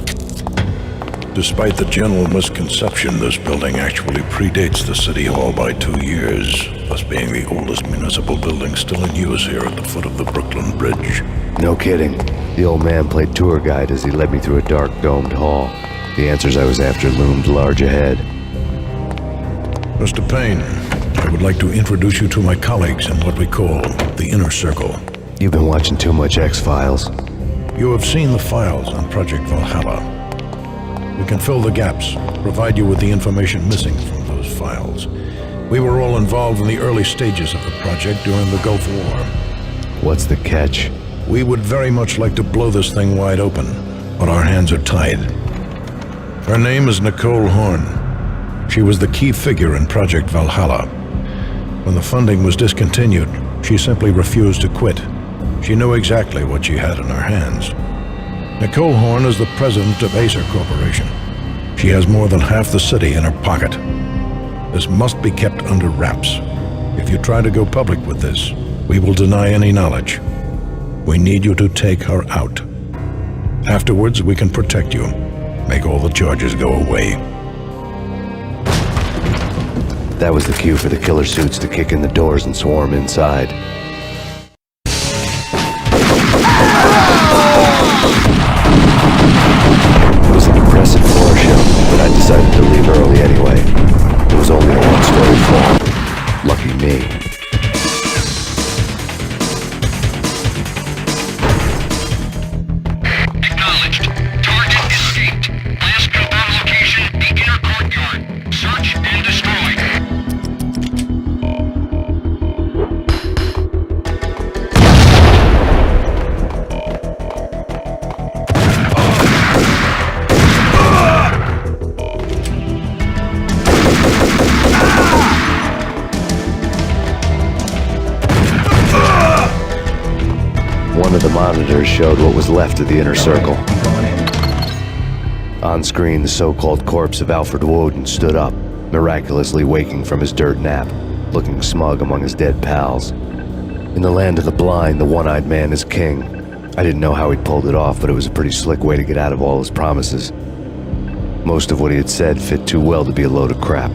Despite the general misconception, this building actually predates the City Hall by 2 years, thus being the oldest municipal building still in use here at the foot of the Brooklyn Bridge. No kidding. The old man played tour guide as he led me through a dark, domed hall. The answers I was after loomed large ahead. Mr. Payne, I would like to introduce you to my colleagues in what we call the Inner Circle. You've been watching too much X-Files. You have seen the files on Project Valhalla. We can fill the gaps, provide you with the information missing from those files. We were all involved in the early stages of the project during the Gulf War. What's the catch? We would very much like to blow this thing wide open, but our hands are tied. Her name is Nicole Horn. She was the key figure in Project Valhalla. When the funding was discontinued, she simply refused to quit. She knew exactly what she had in her hands. Nicole Horn is the president of Acer Corporation. She has more than half the city in her pocket. This must be kept under wraps. If you try to go public with this, we will deny any knowledge. We need you to take her out. Afterwards, we can protect you. Make all the charges go away. That was the cue for the killer suits to kick in the doors and swarm inside. It was an impressive floor show, but I decided to leave early anyway. It was only a one-story fall. Lucky me. Acknowledged. Target escaped. Last confirmed location, the inner courtyard. Search and destroy. One of the monitors showed what was left of the Inner Circle. On screen, the so-called corpse of Alfred Woden stood up, miraculously waking from his dirt nap, looking smug among his dead pals. In the land of the blind, the one-eyed man is king. I didn't know how he'd pulled it off, but it was a pretty slick way to get out of all his promises. Most of what he had said fit too well to be a load of crap.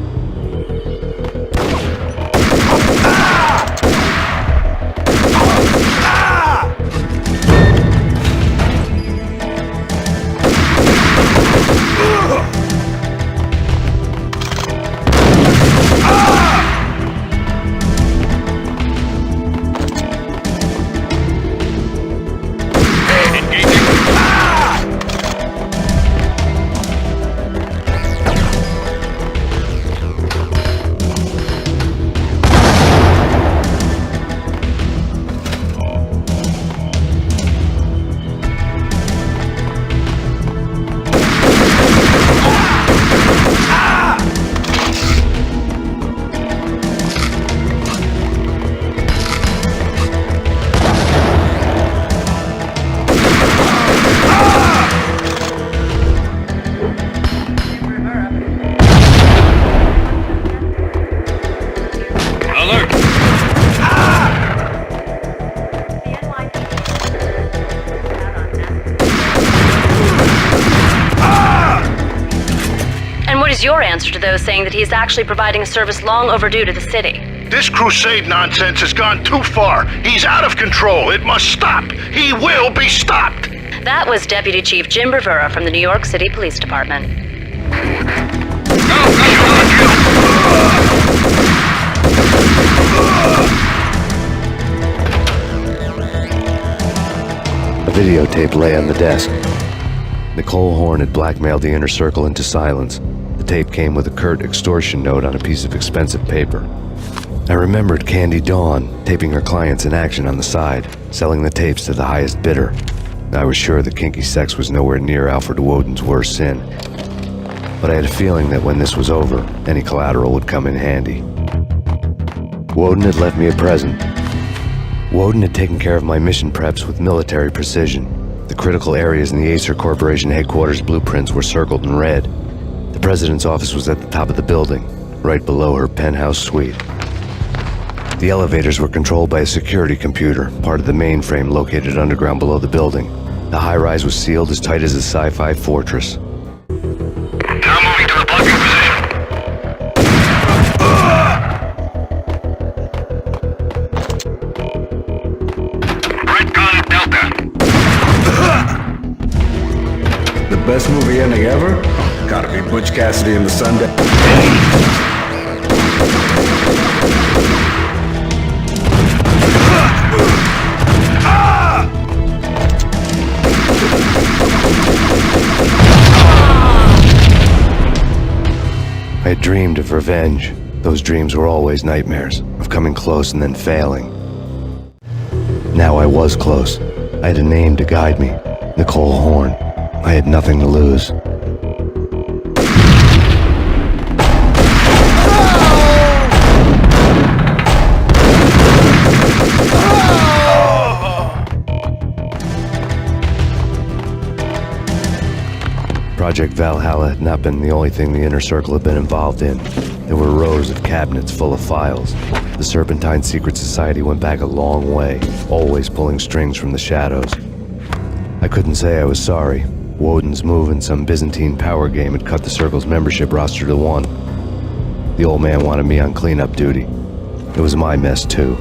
your answer to those saying that he's actually providing a service long overdue to the city? This crusade nonsense has gone too far. He's out of control. It must stop. He will be stopped. That was Deputy Chief Jim Rivera from the New York City Police Department. A videotape lay on the desk. Nicole Horn had blackmailed the Inner Circle into silence. The tape came with a curt extortion note on a piece of expensive paper. I remembered Candy Dawn taping her clients in action on the side, selling the tapes to the highest bidder. I was sure that kinky sex was nowhere near Alfred Woden's worst sin, but I had a feeling that when this was over, any collateral would come in handy. Woden had left me a present. Woden had taken care of my mission preps with military precision. The critical areas in the Acer Corporation headquarters blueprints were circled in red. The president's office was at the top of the building, right below her penthouse suite. The elevators were controlled by a security computer, part of the mainframe located underground below the building. The high-rise was sealed as tight as a sci-fi fortress. Now moving to the blocking position. Redcon Delta. The best movie ending ever? Gotta be Butch Cassidy and the Sundance. I had dreamed of revenge. Those dreams were always nightmares, of coming close and then failing. Now I was close. I had a name to guide me, Nicole Horn. I had nothing to lose. Project Valhalla had not been the only thing the Inner Circle had been involved in. There were rows of cabinets full of files. The Serpentine Secret Society went back a long way, always pulling strings from the shadows. I couldn't say I was sorry. Woden's move in some Byzantine power game had cut the Circle's membership roster to 1. The old man wanted me on cleanup duty. It was my mess too.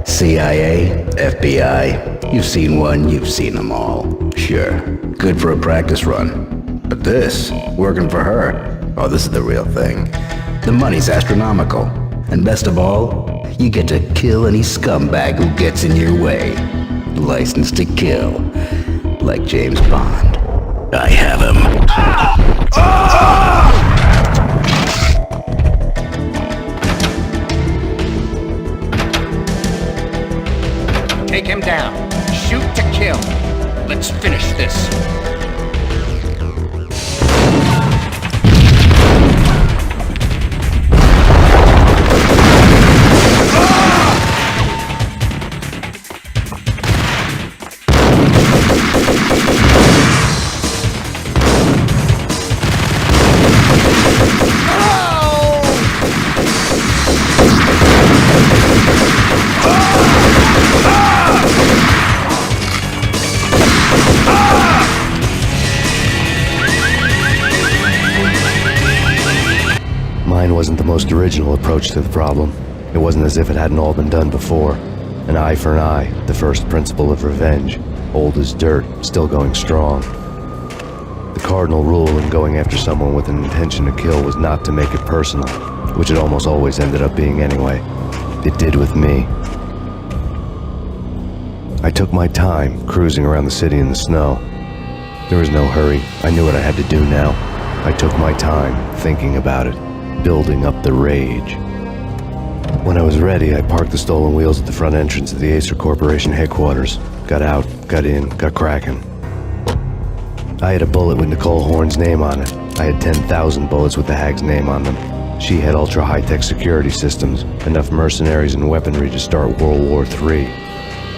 CIA, FBI, you've seen one, you've seen them all. Sure, good for a practice run. But this, working for her, oh, this is the real thing. The money's astronomical. And best of all, you get to kill any scumbag who gets in your way. License to kill. Like James Bond. I have him. Take him down. Shoot to kill. Let's finish this. Mine wasn't the most original approach to the problem. It wasn't as if it hadn't all been done before. An eye for an eye, the first principle of revenge. Old as dirt, still going strong. The cardinal rule in going after someone with an intention to kill was not to make it personal, which it almost always ended up being anyway. It did with me. I took my time, cruising around the city in the snow. There was no hurry. I knew what I had to do now. I took my time, thinking about it, building up the rage. When I was ready, I parked the stolen wheels at the front entrance of the Acer Corporation headquarters. Got out, got in, got cracking. I had a bullet with Nicole Horn's name on it. I had 10,000 bullets with the hag's name on them. She had ultra-high-tech security systems, enough mercenaries and weaponry to start World War III.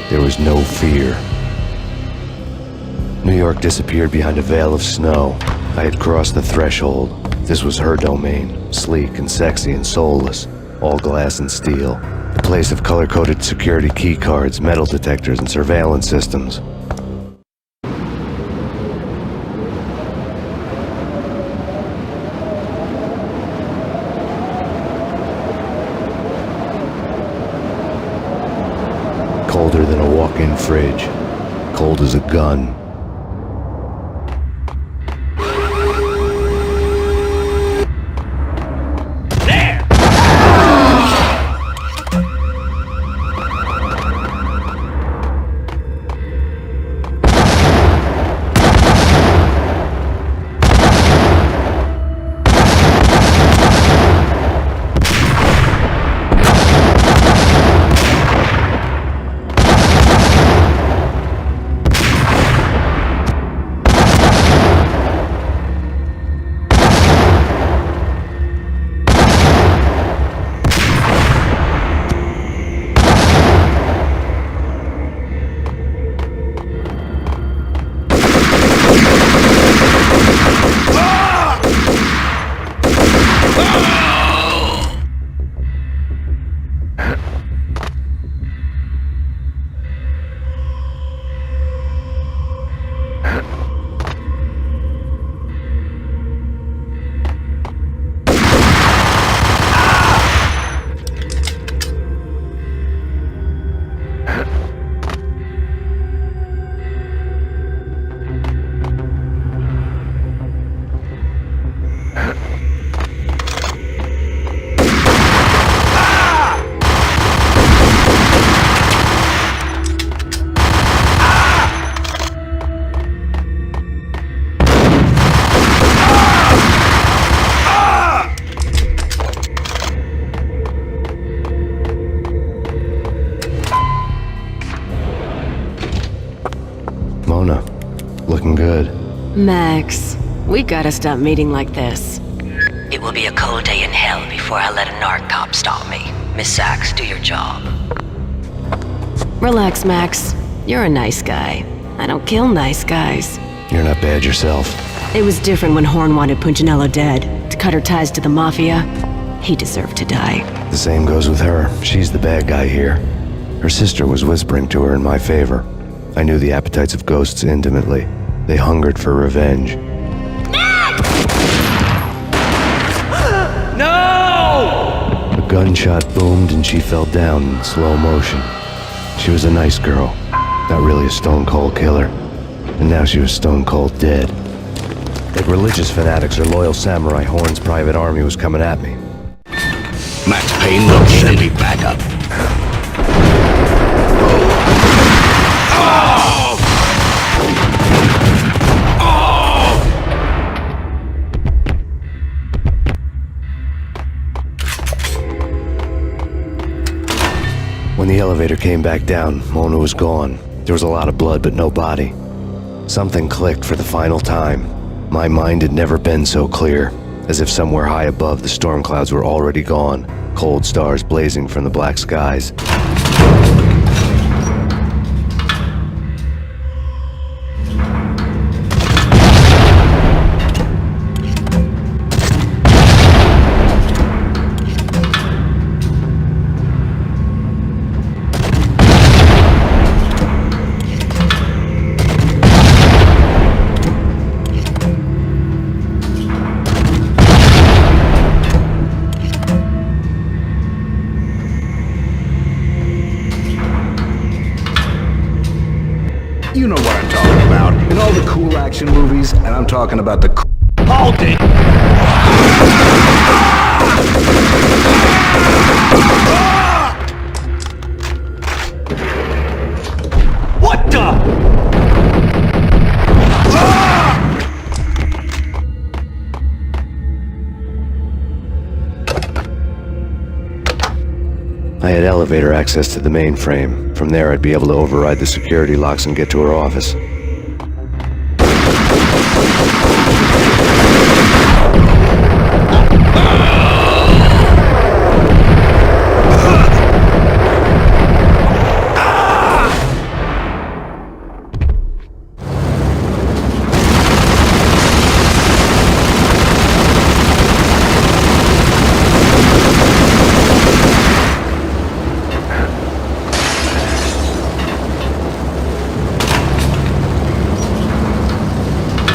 There was no fear. New York disappeared behind a veil of snow. I had crossed the threshold. This was her domain, sleek and sexy and soulless, all glass and steel. A place of color-coded security key cards, metal detectors, and surveillance systems. Colder than a walk-in fridge. Cold as a gun. Mona, looking good. Max, we gotta stop meeting like this. It will be a cold day in hell before I let a narc cop stop me. Miss Sachs, do your job. Relax, Max. You're a nice guy. I don't kill nice guys. You're not bad yourself. It was different when Horn wanted Punchinello dead. To cut her ties to the Mafia, he deserved to die. The same goes with her. She's the bad guy here. Her sister was whispering to her in my favor. I knew the appetites of ghosts intimately. They hungered for revenge. No! A gunshot boomed and she fell down in slow motion. She was a nice girl, not really a stone-cold killer. And now she was stone-cold dead. Like religious fanatics or loyal samurai, Horn's private army was coming at me. Max Payne will send me backup. When the elevator came back down, Mona was gone. There was a lot of blood, but no body. Something clicked for the final time. My mind had never been so clear, as if somewhere high above the storm clouds were already gone, cold stars blazing from the black skies. You know what I'm talking about. In all the cool action movies, and I'm talking about the Hold it! I had elevator access to the mainframe. From there, I'd be able to override the security locks and get to her office.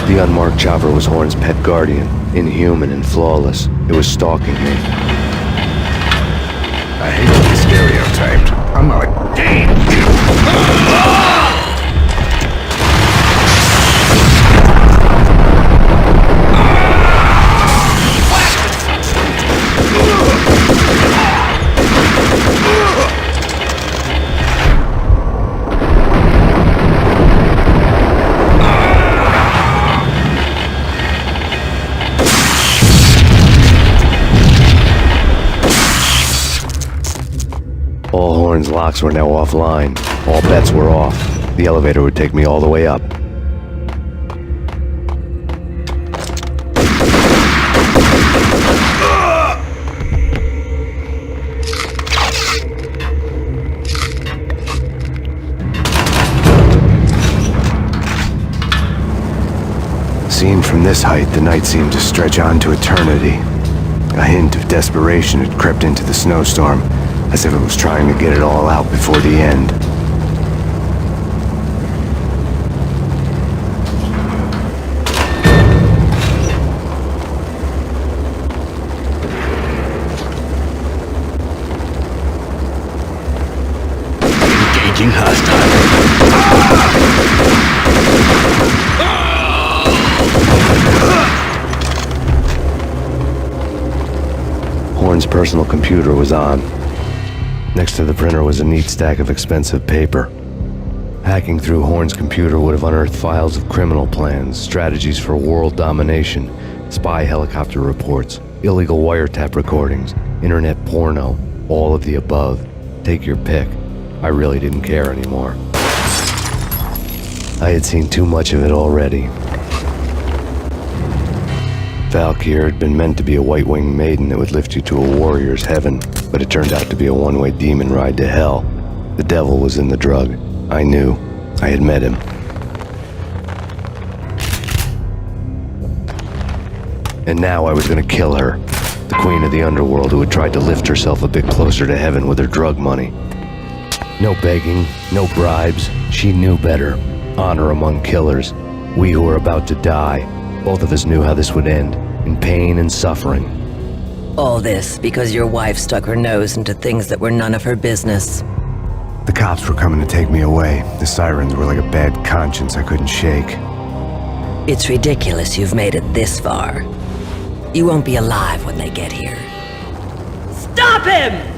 The unmarked chopper was Horn's pet guardian, inhuman and flawless. It was stalking me. I hate to be stereotyped. I'm not a game. All Horn's locks were now offline. All bets were off. The elevator would take me all the way up. Seen from this height, the night seemed to stretch on to eternity. A hint of desperation had crept into the snowstorm, as if it was trying to get it all out before the end. Engaging hostile. Horn's personal computer was on. Next to the printer was a neat stack of expensive paper. Hacking through Horn's computer would have unearthed files of criminal plans, strategies for world domination, spy helicopter reports, illegal wiretap recordings, internet porno, all of the above. Take your pick. I really didn't care anymore. I had seen too much of it already. Valkyr had been meant to be a white-winged maiden that would lift you to a warrior's heaven, but it turned out to be a one-way demon ride to hell. The devil was in the drug. I knew. I had met him. And now I was gonna kill her. The queen of the underworld who had tried to lift herself a bit closer to heaven with her drug money. No begging, no bribes. She knew better. Honor among killers. We who were about to die. Both of us knew how this would end. In pain and suffering. All this because your wife stuck her nose into things that were none of her business. The cops were coming to take me away. The sirens were like a bad conscience I couldn't shake. It's ridiculous you've made it this far. You won't be alive when they get here. Stop him!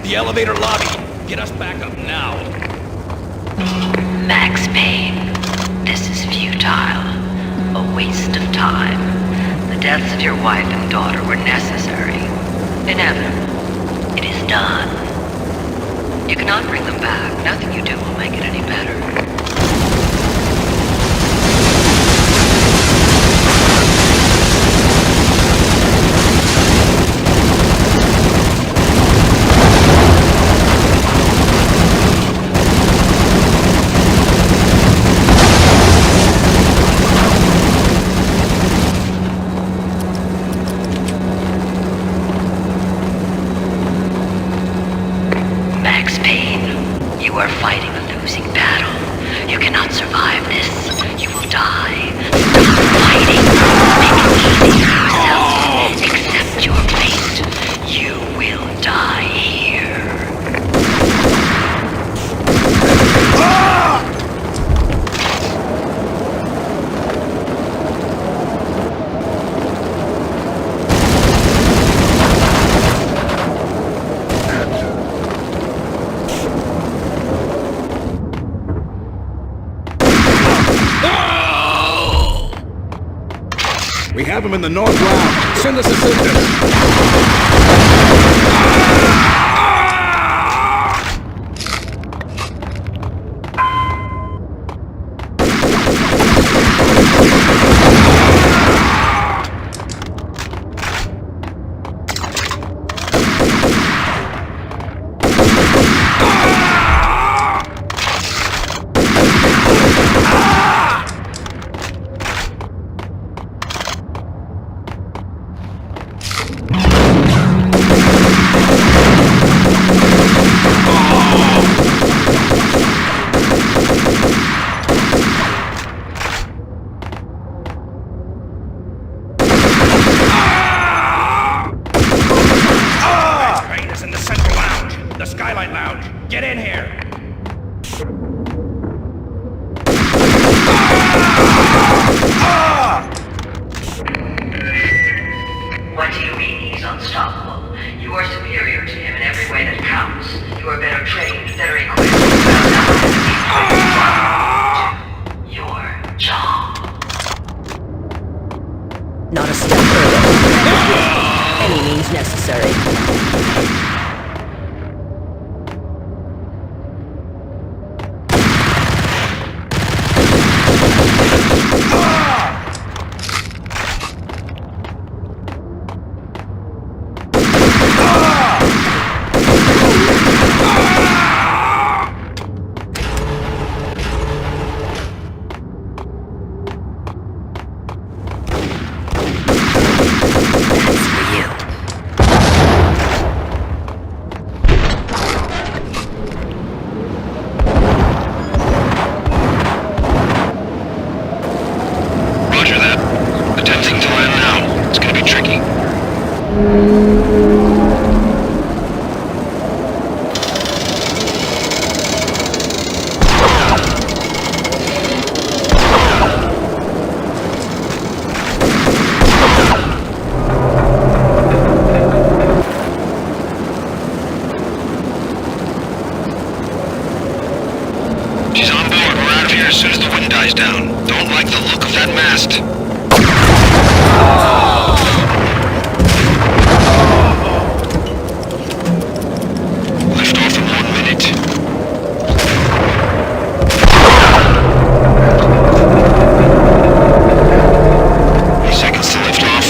The elevator lobby. Get us back up now. Max Payne, this is futile. A waste of time. The deaths of your wife and daughter were necessary. Inevitable. It is done. You cannot bring them back. Nothing you do will make it any better. Max Payne, you are fighting a losing battle. We have him in the north lounge. Send us assistance. What do you mean he's unstoppable? You are superior to him in every way that counts. You are better trained, better equipped, found out that he's your job. Not a step further. Any means necessary. She's on board. We're out of here as soon as the wind dies down. Don't like the look of that mast. Lift off in 1 minute. 8 seconds to lift off.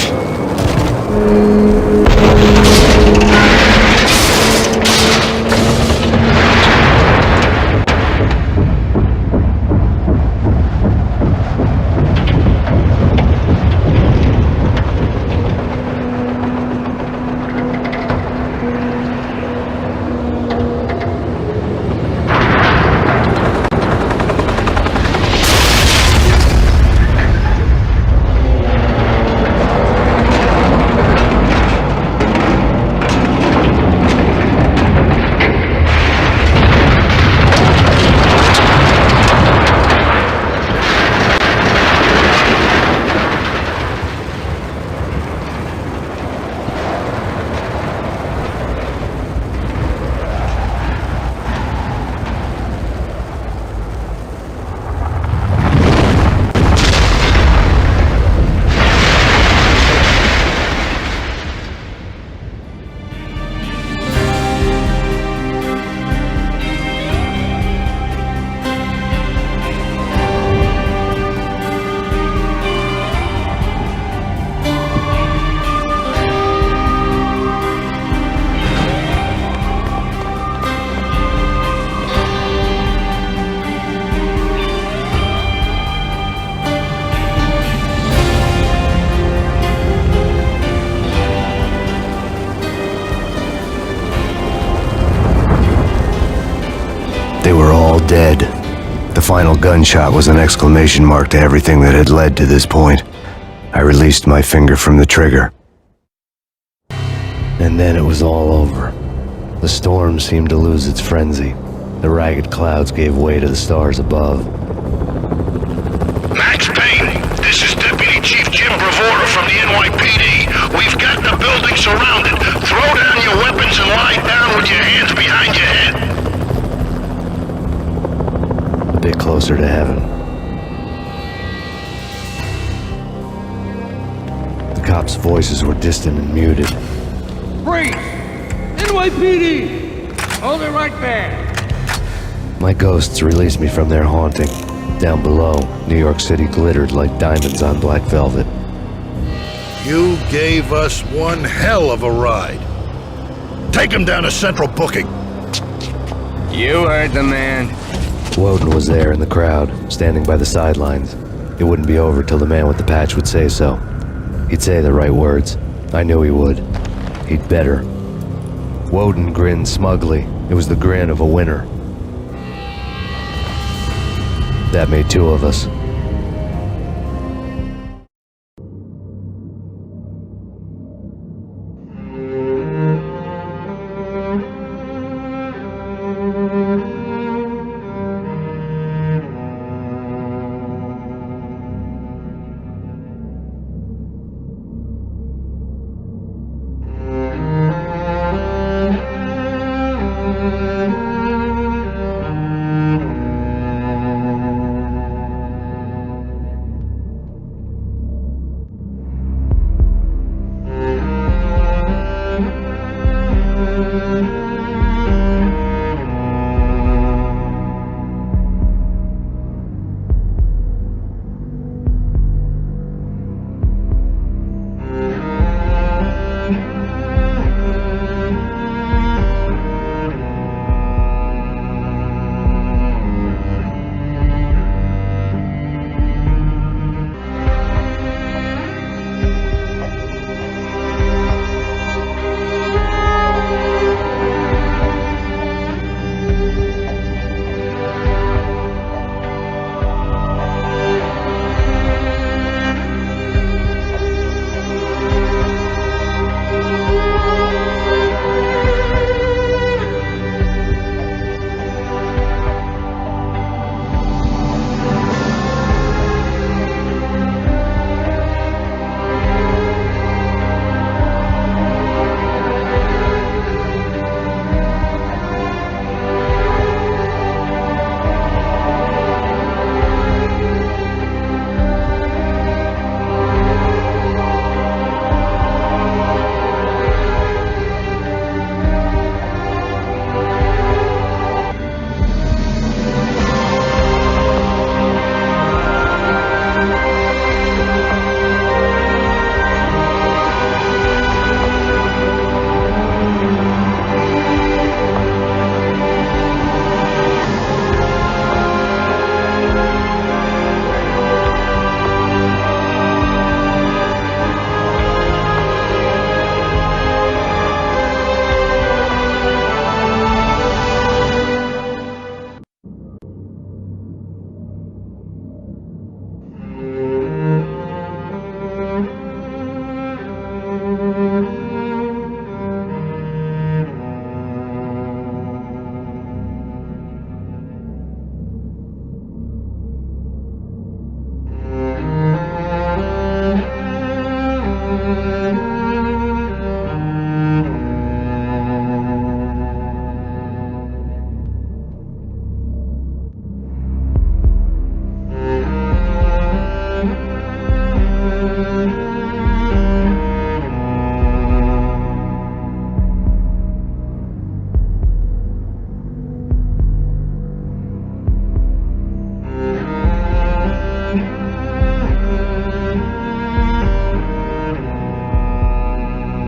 They were all dead. The final gunshot was an exclamation mark to everything that had led to this point. I released my finger from the trigger. And then it was all over. The storm seemed to lose its frenzy. The ragged clouds gave way to the stars above. Max Payne, this is Deputy Chief Jim Bravura from the NYPD. We've got the building surrounded. Throw down your weapons and lie down with your hands behind your head. A bit closer to heaven. cops' voices were distant and muted. Freeze! NYPD! Hold it right there! My ghosts released me from their haunting. Down below, New York City glittered like diamonds on black velvet. You gave us one hell of a ride. Take him down to Central Booking. You heard the man. Woden was there in the crowd, standing by the sidelines. It wouldn't be over till the man with the patch would say so. He'd say the right words. I knew he would. He'd better. Woden grinned smugly. It was the grin of a winner. That made two of us.